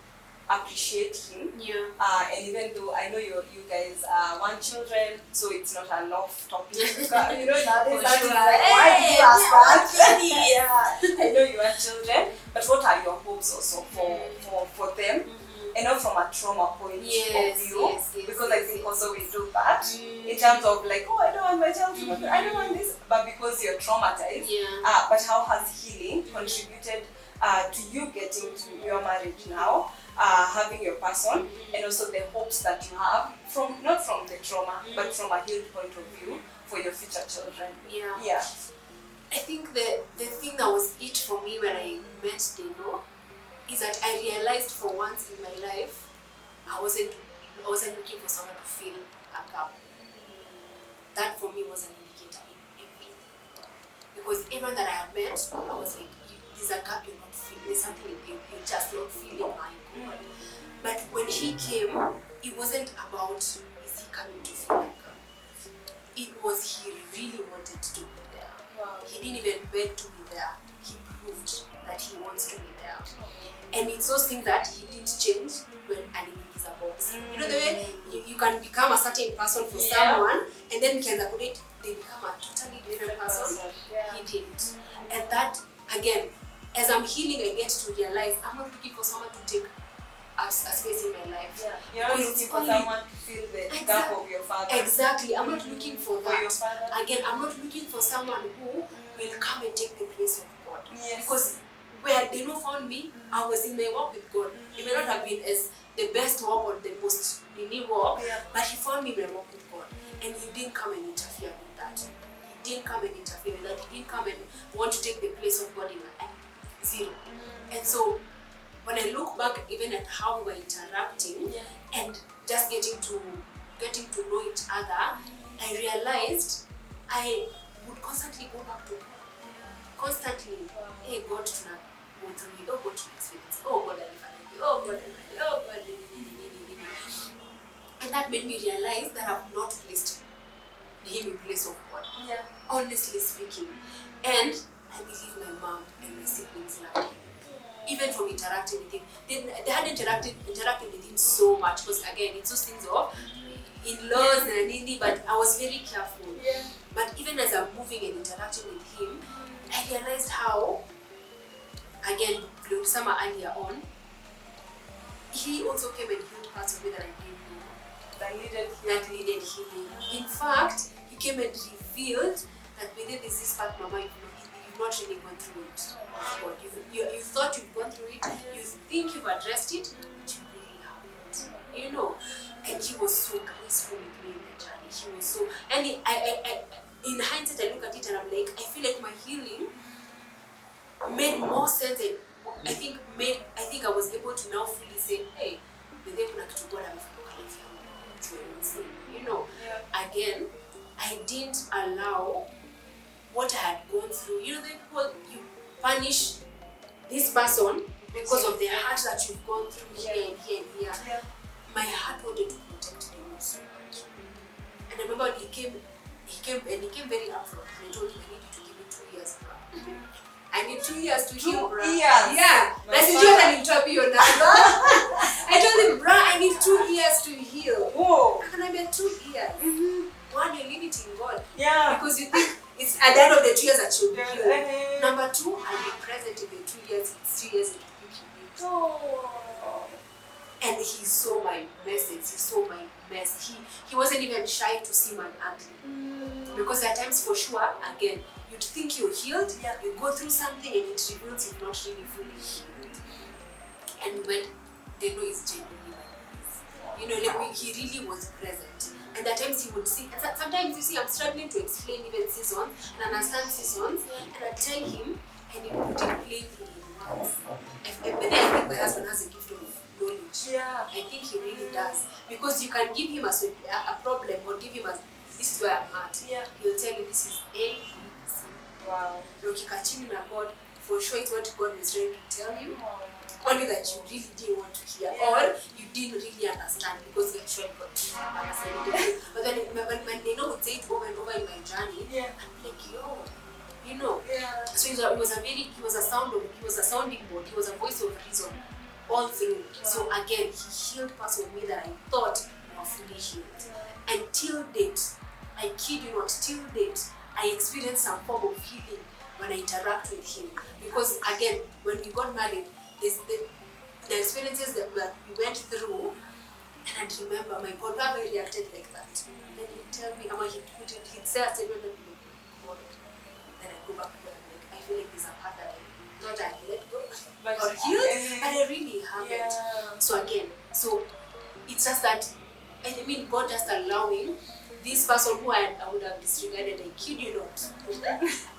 appreciate him. And even though I know you guys want children, so it's not an off topic. Nowadays that is like, why did you ask that? I know you want children, but what are your hopes also for them? And not from a trauma point of view, because I think also we do that in terms of like, I don't want my child to go, I don't want this, but because you're traumatized. But how has healing contributed to you getting to your marriage now, having your person, and also the hopes that you have from not from the trauma, but from a healed point of view for your future children? Yeah. I think the thing that was it for me when I met Deno is that I realized for once in my life, I wasn't looking for someone to fill a gap. That for me was an indicator in everything. Because everyone that I have met, I was like, there's a gap you're not filling, there's something you're just not feeling, my God. But when he came, it wasn't about, is he coming to fill a gap? It was he really wanted to be there. He didn't even beg to be there. He proved that he wants to be there. And it's those things that he didn't change when Alimik is a box. You know the way you can become a certain person for someone and then they become a totally different person. He didn't. And that, again, as I'm healing, I get to realize I'm not looking for someone to take a space in my life. You're not looking for someone to fill the gap of your father. Exactly. I'm not looking for that. For your father. Again, I'm not looking for someone who will come and take the place of God. Yes. Because where Deno found me, I was in my walk with God. It may not have been as the best walk or the most unique walk, but he found me in my walk with God. And he didn't come and interfere with that. He didn't come and interfere with that. He didn't come and want to take the place of God in my life. zero. And so when I look back even at how we were interacting and just getting to know each other, I realized I would constantly go back to God. Constantly, hey God, to go through it, oh God, to experience, oh God, oh God, oh God. And that made me realize that I've not placed him in place of God. Yeah. Honestly speaking. And I believe my mom and my siblings love him. Even from interacting with him. They hadn't interacted with him so much because again it's those things of in-laws and indie, but I was very careful. Yeah. But even as I'm moving and interacting with him, I realized how, again, summer earlier on, he also came and healed parts of me that I didn't know. That needed healing. In fact, he came and revealed that within this part, Mama, you've not really gone through it. God, you thought you've gone through it, you think you've addressed it, but you really haven't. You know, and he was so graceful with me in the journey. He was so, and I in hindsight, I look at it and I'm like, I feel like my healing made more sense, and I think I was able to now fully say, hey, you know, again, I didn't allow what I had gone through. You know, the people, you punish this person because of the hurt that you've gone through here and here and here. Yeah. My heart wanted to protect them so much. And I remember when he came very upfront. And I told him, I need you to give me 2 years. I need 2 years to heal, bro. 2 years? Yeah. That's the joke that interview your number. I told him, bro, I need 2 years to heal. Whoa. And I meant 2 years. Mm-hmm. One, you're limiting God. Yeah. Because you think it's at the end of the 2 years that you'll be healed. Number two, I'll be present in the 2 years. It's 3 years into which you need. Oh. And he saw my message. He saw my mess. He wasn't even shy to see my ugly. Because at times, for sure, again, you'd think you're healed, you go through something and it reveals you're not really fully healed. And when they know it's genuinely like this, you know, like he really was present. And at times he would see, and sometimes you see, I'm struggling to explain even seasons and understand seasons, and I tell him, and he put it plainly in words. I think my husband has a gift of knowledge. Yeah. I think he really does. Because you can give him a problem or give him this is where I'm at. Yeah. He'll tell you this is A. Wow. Ukikachini na God, for sure it's what God is trying to tell you. Only that you really didn't want to hear, or you didn't really understand because you're sure God understand. But then when they know would say it over and over in my journey, I'm like, yo, you know. Yeah. So he was a sounding board, he was a voice of reason, all things. Wow. So again, he healed parts of me that I thought were fully healed. Until date, I kid you not, till date, I experienced some form of healing when I interact with him. Because again, when we got married, the experiences that we went through, and I remember my God never reacted like that. And then he'd tell me, he'd say a statement that we would then I go back to him, like, I feel like there's a part that I thought I let go or healed, but I really haven't. Yeah. So again, it's just that, I mean, God just allowing this person who I would have disregarded, I kid you not.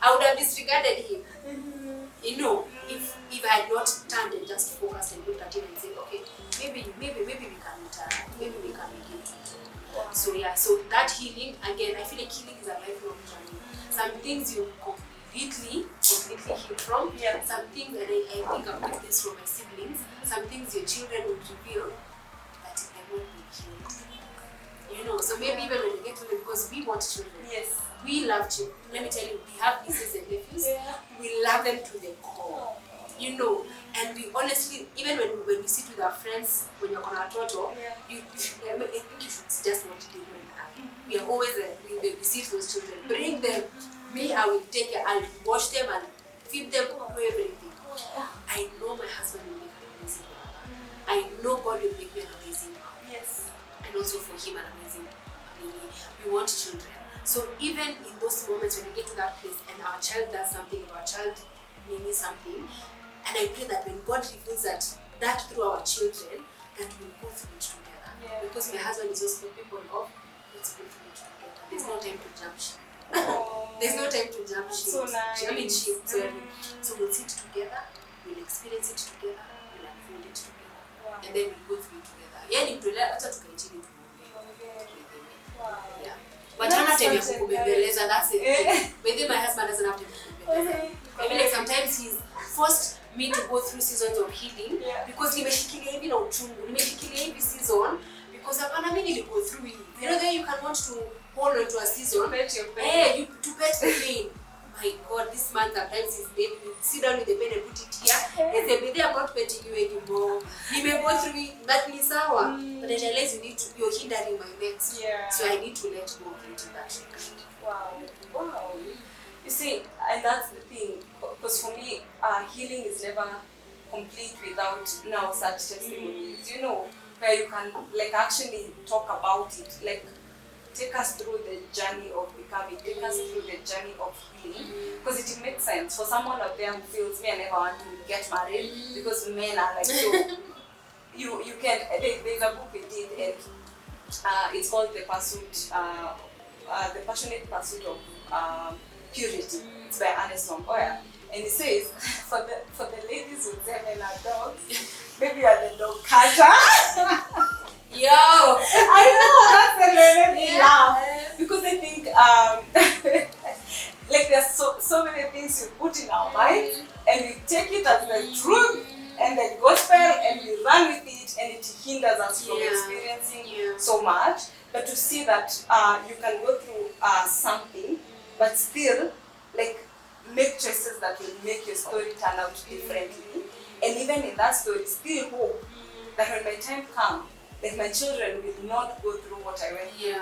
I would have disregarded him. You know, if I had not turned and just focused and looked at him and said, okay, maybe we can interact, maybe we can begin to. Wow. So that healing, again, I feel like healing is a lifelong journey. Some things you completely heal from. Yeah. Some things, and I think I've got this from my siblings, some things your children will reveal that they won't be healed. You know, so maybe even when you get to them, because we want children. Yes. We love children. Let me tell you, we have nieces and nephews. Yeah. We love them to the core. You know, and we honestly, even when we sit with our friends, when you're on our toto, I think you should just not deal with them. We are always we see those children. Bring them. Me, I will take care. I'll wash them and feed them, do everything. I know my husband will make an amazing mother. I know God will make me an amazing mom. Yes. And also for him an amazing baby. We want children. So even in those moments when we get to that place and our child does something, or our child needs something, and I pray that when God reveals that through our children, that we'll go through it together. Yeah. Because my husband is also people of, let's go through it together. There's no time to jump ship. There's no time to jump ship. So nice. I mean ship, sorry. So we'll sit together we'll experience it together, we'll unfold it together, Wow. and then we'll go through it together. Yani acha tukae chini tuongee. Yeah. But hana time ya kukubembeleza, that's it. But then my husband doesn't have time to kubembeleza. I mean, like sometimes he's forced me to go through seasons of healing because nimeshikilia hivi na uchungu, nimeshikilia hivi season because hapana mimi niligo through it. You know, then you can want to hold on to a season. To pet your pain. To pet the pain. My God, this man sometimes is maybe sit down with the pen and put it here. And say, maybe I'm not petting you anymore. You may go through it, that means sour. But I realize you're hindering my next. Yeah. So I need to let go of it in that regard. Wow. You see, and that's the thing. Because for me, healing is never complete without now such testimonies. You know, where you can like actually talk about it. Like, take us through the journey of becoming, take us through the journey of healing, because it makes sense for someone out there who feels me I never want to get married because men are like so. You can there's a book we did and it's called the passionate pursuit of purity. It's by Ernest Mongoya, and it says for the ladies who say men are dogs, maybe you are the dog catcher. Yo! I know, that's a made me laugh. Because I think like there's so many things you put in our mind and we take it as the truth and the gospel and we run with it and it hinders us from experiencing so much. But to see that you can go through something but still like make choices that will make your story turn out differently. And even in that story, still hope that when my time comes, like my children will not go through what I went through.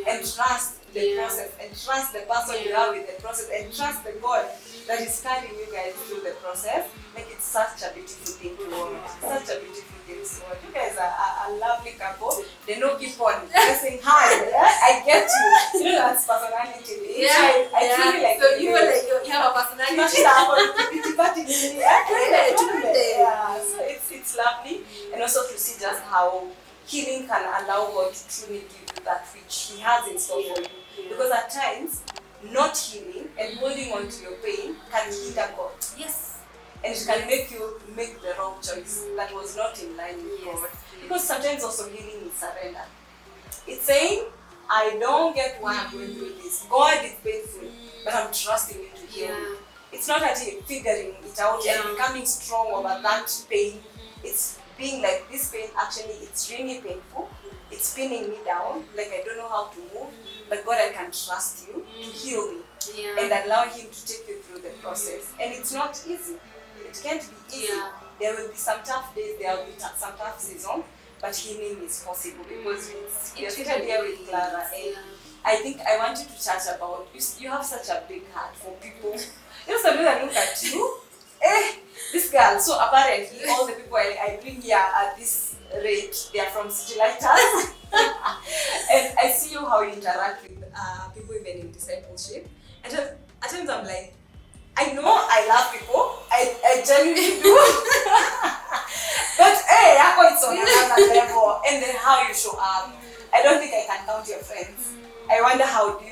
And trust the process, and trust the person you are with the process, and trust the God that is carrying you guys through the process. Like it's such a beautiful thing to watch. Such a beautiful thing to watch. You guys are a lovely couple. They know keep on pressing hard. I get you. You know that's personality. I feel like so you have a personality. So it's lovely, and also to see just how healing can allow God to truly give you that which He has in store for you. Because at times, not healing and holding on to your pain can hinder God. Yes. And it can make you make the wrong choice that was not in line with God. Because sometimes also healing is surrender. It's saying, I don't get why I'm going through this. God is painful, but I'm trusting you to heal me. It's not that you're figuring it out and becoming strong over that pain. It's being like, this pain actually, it's really painful. It's pinning me down, like I don't know how to move, but God, I can trust you to heal me and allow Him to take you through the process. And it's not easy. It can't be easy. There will be some tough days, there will be some tough seasons, but healing is possible because we are seated here with Clara, and I think I want you to chat about, you have such a big heart for people. You know, sometimes I look at you, this girl, so apparently all the people I bring here at this rate, they are from City Lighters. And I see you how you interact with people even in discipleship. And at times I'm like, I know I love people, I genuinely do. But hey, it's on another level. And then how you show up. I don't think I can count your friends. I wonder how do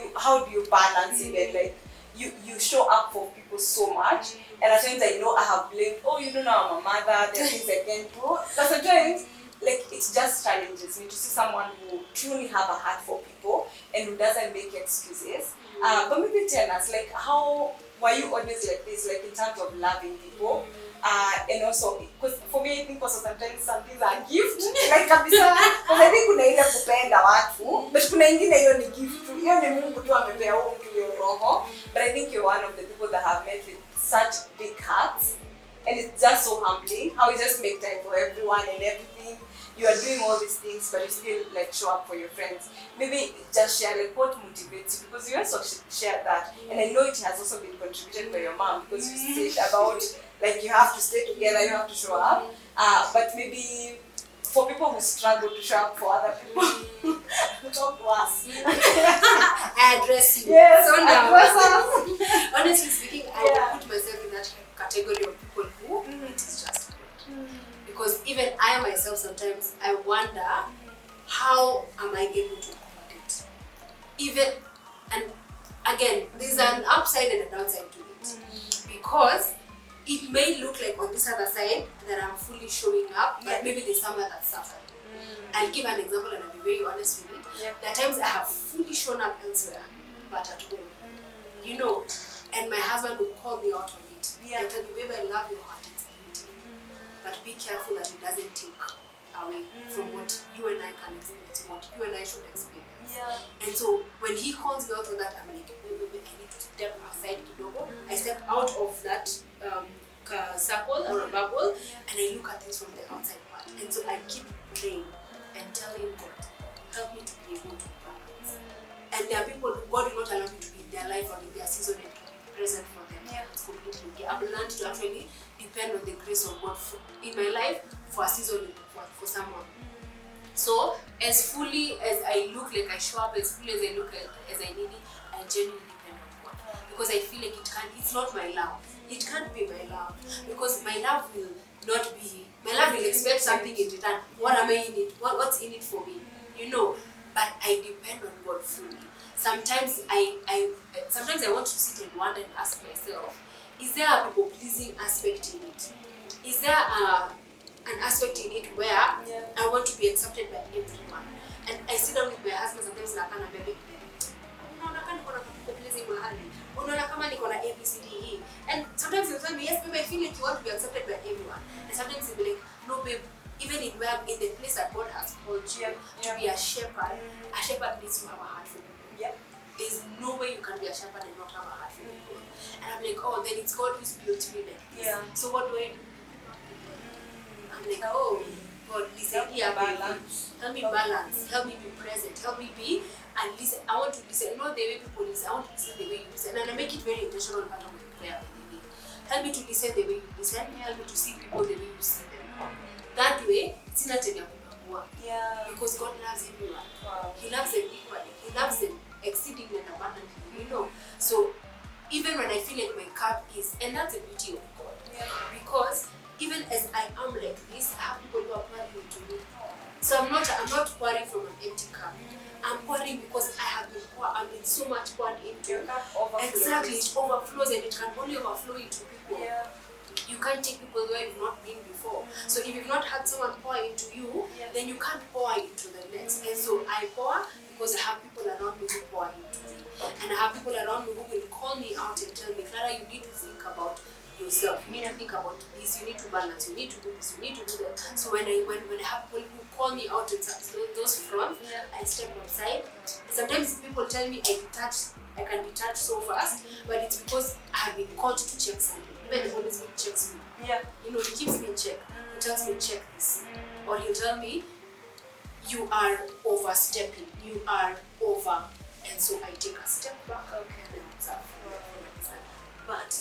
you balance it, like you show up for people so much, and at times I know I have blamed, you don't know I'm a mother, there are things I can't do. But sometimes like it just challenges me to see someone who truly have a heart for people and who doesn't make excuses. But maybe tell us, like, how were you always like this, like in terms of loving people? And also, because for me, I think also sometimes some things are gift, like kabisa, because I think kuna ile kupenda watu, but kuna ingine hiyo ni gift, hiyo ni Mungu tu amepea huo mtu hiyo roho. But I think you're one of the people that have met with such big hearts, and it's just so humbling how you just make time for everyone and everything. You are doing all these things, but you still like show up for your friends. Maybe just share like what motivates you, because you also shared that, and I know it has also been contributed by your mom, because you said about like you have to stay together, you have to show up. But maybe for people who struggle to show up for other people, talk to us. I address you. Yes, so now, address us. honestly speaking, I would put myself in that category of people who it is just good. Because even I myself sometimes I wonder how am I able to accommodate. Even, and again, there's an upside and a downside to it. Because it may look like on this other side that I'm fully showing up, but maybe there's someone that's suffering. I'll give an example and I'll be very honest with it. There are times I have fully shown up elsewhere, but at home. You know, and my husband will call me out on it. He'll tell me, babe, I love your heart, it's empty. But be careful that it doesn't take away from what you and I can experience, what you and I should experience. And so when he calls me out on that, I'm like, I need to step aside kidogo. I step out of that circle or bubble, and I look at things from the outside part. And so I keep praying and telling God, help me to be able to balance. And there are people who God will not allow me to be in their life or in their season and to be present for them. It's completely okay. I've learned to actually depend on the grace of God in my life for a season for someone. So as fully as I look like I show up, as fully as I look as I need it, I genuinely depend on God. Because I feel like it's not my love. It can't be my love. Because my love will expect something in return. What am I in it? What's in it for me? You know, but I depend on God fully. Sometimes I want to sit and wonder and ask myself, is there a people pleasing aspect in it? Is there an aspect in it where I want to be accepted by everyone? And I sit down with my husband sometimes and I can't baby. And sometimes he'll tell me, yes, babe, I feel like you want to be accepted by everyone. And sometimes he'll be like, no, babe, even in the place that God has called you to be a shepherd needs to have a heart for people. There's no way you can be a shepherd and not have a heart for people. And I'm like, oh, then it's God who's built me like this. So what do I do? I'm like, oh, God, listen, help me balance, help me be present, help me be and listen. I want to listen, not the way people listen, I want to listen the way you listen. And I make it very intentional part of my prayer. Help me to listen the way you listen, help me to see people the way you see them. That way, it's not because God loves everyone. He loves them equally. He loves them exceedingly and abundantly, you know. So even when I feel like my cup is, and that's the beauty of God. Because even as I am like this, I have people who are pouring into me. So I'm not pouring from an empty cup. I'm pouring because I have been so much poured into. Exactly, it overflows, and it can only overflow into people. You can't take people where you've not been before. So if you've not had someone pour into you, then you can't pour into the next. And so I pour because I have people around me who pour into me. And I have people around me who will call me out and tell me, Clara, you need to think about yourself. You need to think about this. You need to balance. You need to do this. You need to do that. So when I have people who call me out in those fronts, I step outside. Sometimes people tell me I can be touched so fast, but it's because I have been called to check something. Even the Holy Spirit checks me. You know, he keeps me in check. He tells me, check this. Or he'll tell me, you are overstepping. You are over. And so I take a step back and observe. But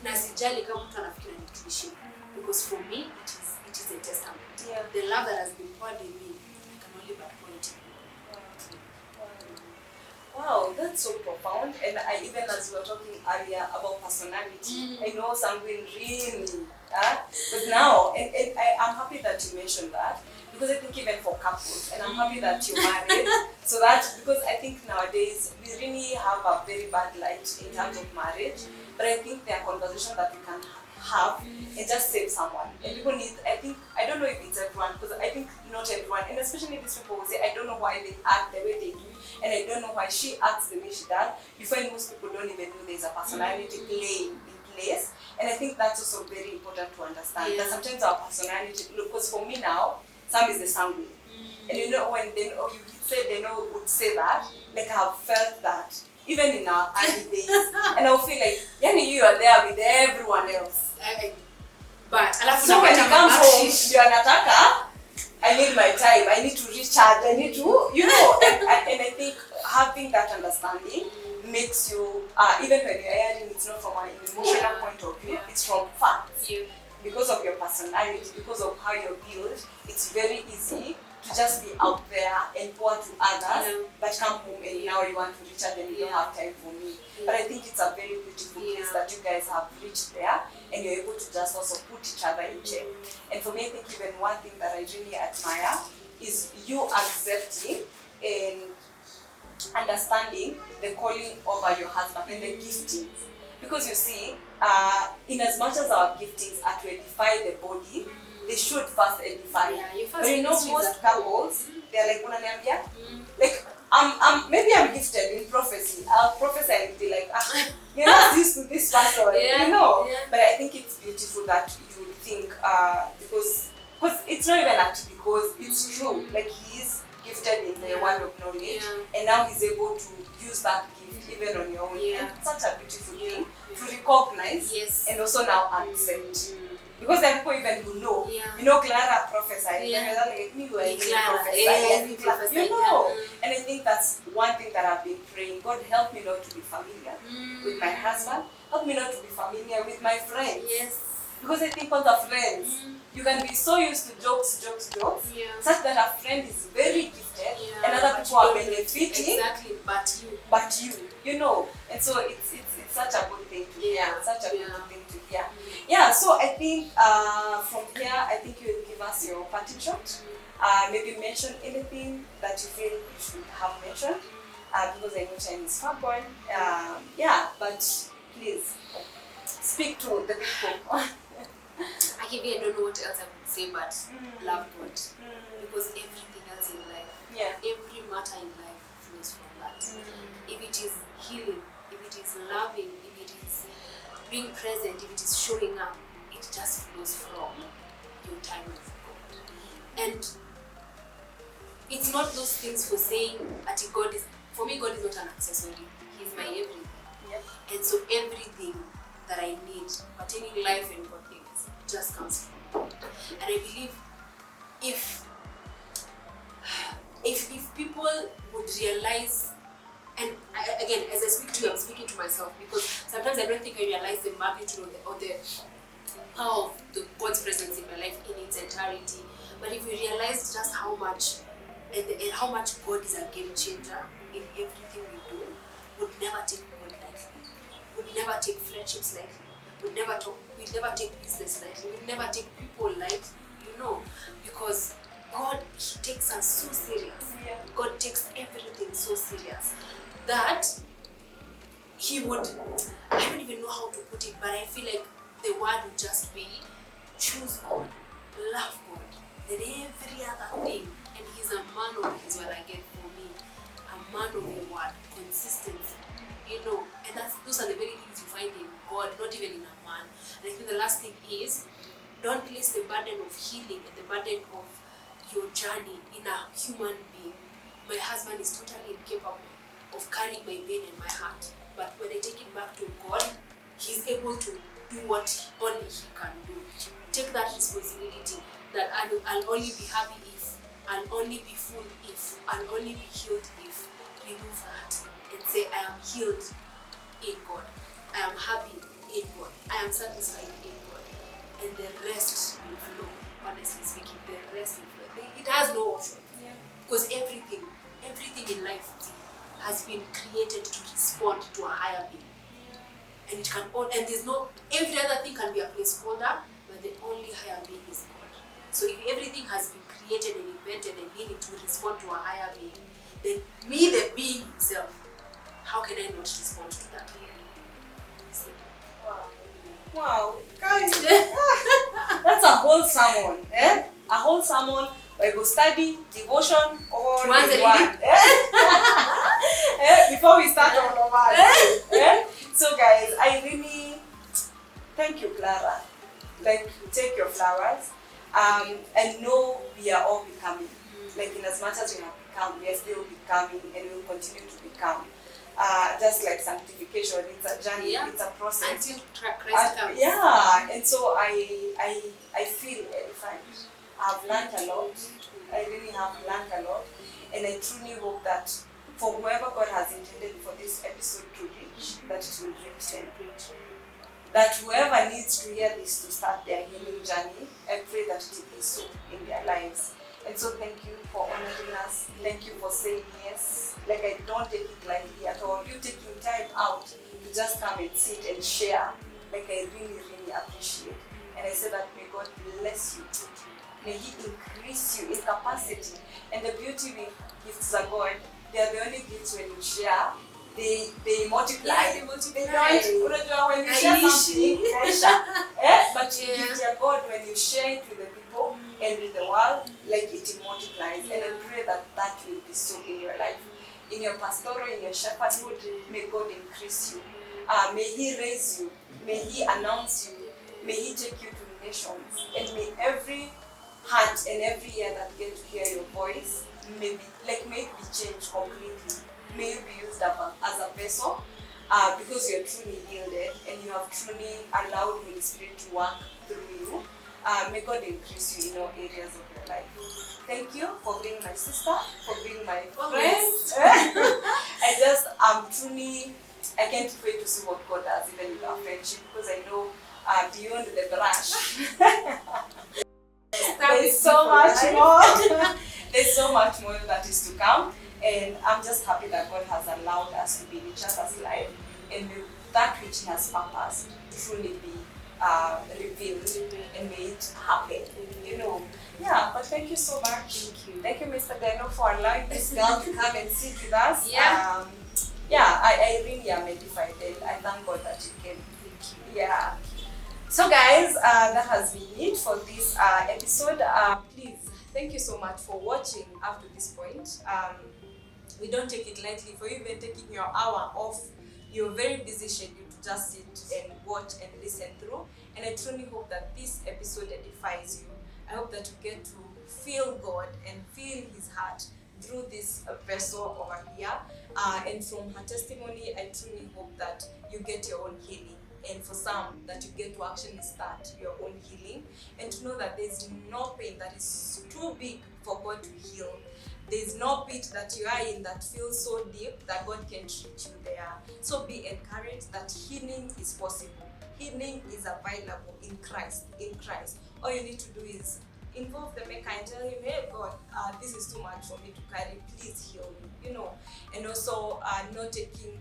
nasijali kama mtu anafikiri ni cliché, because for me it is a testament. The love that has been poured in me, I can only but pour it in. Wow, that's so profound. And I even, as we were talking earlier about personality, I know something really, but now, and I'm happy that you mentioned that, because I think even for couples, and I'm happy that you're married, so that, because I think nowadays we really have a very bad light in terms of marriage, but I think there are conversations that we can have and just save someone. And people need, I don't know if it's everyone, because I think not everyone, and especially these people will say, I don't know why they act the way they do, and I don't know why she acts the way she does. You find most people don't even know there's a personality playing in place, and I think that's also very important to understand, that sometimes our personality, because for me now, Sam is the sanguine. And you know, when they know, you say they know would say that, like I have felt that, even in our early days, and I'll feel like, yani you are there with everyone else. But so when it comes home, you are nataka, I need my time, I need to recharge, I need to, you know, and I think having that understanding makes you, even when you're hearing, it's not from an emotional point of view, it's from facts. Because of your personality, because of how you're built, it's very easy to just be out there and pour to others, but come home and now you want to recharge and you don't have time for me. But I think it's a very beautiful place that you guys have reached there, and you're able to just also put each other in check. And for me, I think even one thing that I really admire is you accepting and understanding the calling over your husband and the giftings. Because you see, in as much as our giftings are to edify the body, they should first edify. Yeah, you first But you know, ministry is most at home. couples, they're like, unaniambia, like, maybe I'm gifted in prophecy. I'll prophesy and be like, you're not used to this person, you know. Yeah. But I think it's beautiful that you would think, because it's not even actually because it's true. Like, he is gifted in the word of knowledge, and now he's able to use that gift even on your own. Yeah. And it's such a beautiful thing to recognize and also now accept. Because there are people even who know, you know, Clara prophesied, Yeah. and they're like, me, you Clara, prophesied, you know. yeah. And I think that's one thing that I've been praying. God, help me not to be familiar with my husband. Help me not to be familiar with my friends. Yes. Because I think on the friends, you can be so used to jokes, Yeah. such that a friend is very gifted, and but other you people are don't- benefiting, Exactly, but you know. And so it's such a good thing to hear. Such a good thing to hear. Yeah, so I think from here, I think you will give us your parting shot. Maybe mention anything that you feel you should have mentioned. Because I know time is far gone. But please speak to the people. I don't know what else I would say, but love God. Because everything else in life, every matter in life flows from that. If it is healing, if it is loving, if it is being present, if it is showing up, it just flows from your time with God. And it's not those things for saying that God is, for me, God is not an accessory. He's my everything. And so everything that I need pertaining life and godliness just comes from God. And I believe if people would realize, and again, as I speak to you, I'm speaking to myself, because sometimes I don't think I realize the magnitude or the power of God's presence in my life in its entirety. But if we realize just how much and how much God is a game changer in everything we do, would never take God lightly. Would never take friendships lightly. We'd never take business lightly. We'd never take people lightly, you know, because God, He takes us so serious. God takes everything so serious that He would, I don't even know how to put it, but I feel like the word would just be choose God, love God, then every other thing. And He's a man of His word, again, for me, a man of His word, consistency, you know, and those are the very things you find in God, not even in a man. And I think the last thing is, don't place the burden of healing and the burden of your journey in a human being. My husband is totally incapable of carrying my pain in my heart, but when I take it back to God, He's able to do what only He can do. Take that responsibility that I'll only be happy if, I'll only be full if, I'll only be healed if. Remove that and say, I am healed in God. I am happy in God. I am satisfied in God. And the rest will flow. Honestly speaking, the rest will flow. It has no option. Because everything in life has been created to respond to a higher being. And it can and there's no, every other thing can be a placeholder, but the only higher being is God. So if everything has been created and invented and needed to respond to a higher being, then me, the being himself, how can I not respond to that? Wow, guys, that's a whole sermon, A whole sermon, Bible study, devotion, all in one. Before we start all over. So guys, I really thank you, Clara. Like, take your flowers, and know we are all becoming. Like, in as much as we have become, we are still becoming, and we will continue to become. Just like sanctification, it's a journey, it's a process. Until Christ comes. And so I feel edified. I've learned a lot. I really have learned a lot, and I truly hope that for whoever God has intended for this episode to reach, that it will reach them. That whoever needs to hear this to start their healing journey, I pray that it will be so in their lives. And so thank you for honoring us. Thank you for saying yes. Like, I don't take it lightly at all. You taking time out to just come and sit and share. Like, I really, really appreciate. And I say that may God bless you. May He increase you in capacity. And the beauty with gifts of God, they are the only gifts when you share, they multiply. Yeah, they multiply. They don't, unajua when you share something, but you give your God when you share it with the people and with the world, like it multiplies. And I pray that that will be so in your life, in your pastoral, in your shepherdhood. May God increase you. May He raise you. May He announce you. May He take you to nations. And may every heart and every ear that get to hear your voice, may it be changed completely. May you be used as a vessel because you are truly yielded and you have truly allowed Holy Spirit to work through you. May God increase you in all areas of your life. Thank you for being my sister, for being my friend. I can't wait to see what God does even with our friendship, because I know beyond the brush, there's so much more. There's so much more that is to come. And I'm just happy that God has allowed us to be in each other's life, and may that which He has purposed truly be revealed and may it happen. Yeah, but thank you so much. Thank you, Mr. Deno, for allowing this girl to come and sit with us. I really am edified, and I thank God that you came. Thank you. Yeah. So guys, that has been it for this episode. Please, thank you so much for watching up to this point. We don't take it lightly for you even taking your hour off your very busy schedule to just sit and watch and listen through. And I truly hope that this episode edifies you. I hope that you get to feel God and feel His heart through this vessel over here. And from her testimony, I truly hope that you get your own healing. And for some, that you get to actually start your own healing. And to know that there's no pain that is too big for God to heal. There's no pit that you are in that feels so deep that God can treat you there. So be encouraged that healing is possible. Healing is available in Christ. All you need to do is involve the Maker and tell Him, hey God, this is too much for me to carry. Please heal me. And also not taking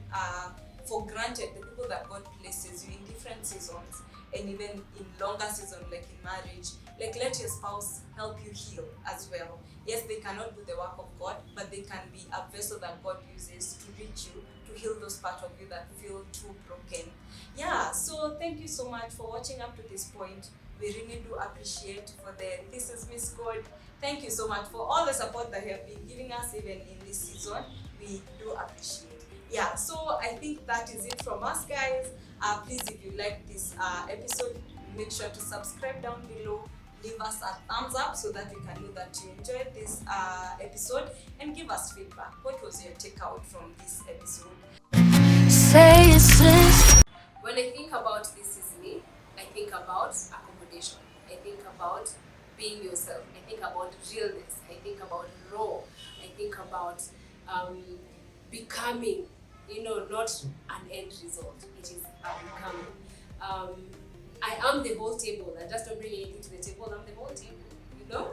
for granted the people that God places you in different seasons, and even in longer seasons like in marriage. Like, let your spouse help you heal as well. Yes, they cannot do the work of God, but they can be a vessel that God uses to reach you, to heal those parts of you that feel too broken. Yeah, so thank you so much for watching up to this point. We really do appreciate for This is Miss God. Thank you so much for all the support that you have been giving us even in this season. We do appreciate. Yeah, so I think that is it from us, guys. Please, if you like this episode, make sure to subscribe down below. Leave us a thumbs up so that we can know that you enjoyed this episode, and give us feedback. What was your takeout from this episode? Say it, sis. When I think about This Is Me, I think about accommodation. I think about being yourself. I think about realness. I think about raw. I think about becoming, not an end result. It is a becoming. I am the whole table. I just don't bring anything to the table. I'm the whole table,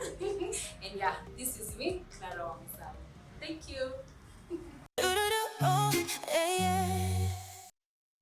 And yeah, this is me, Clara. Thank you.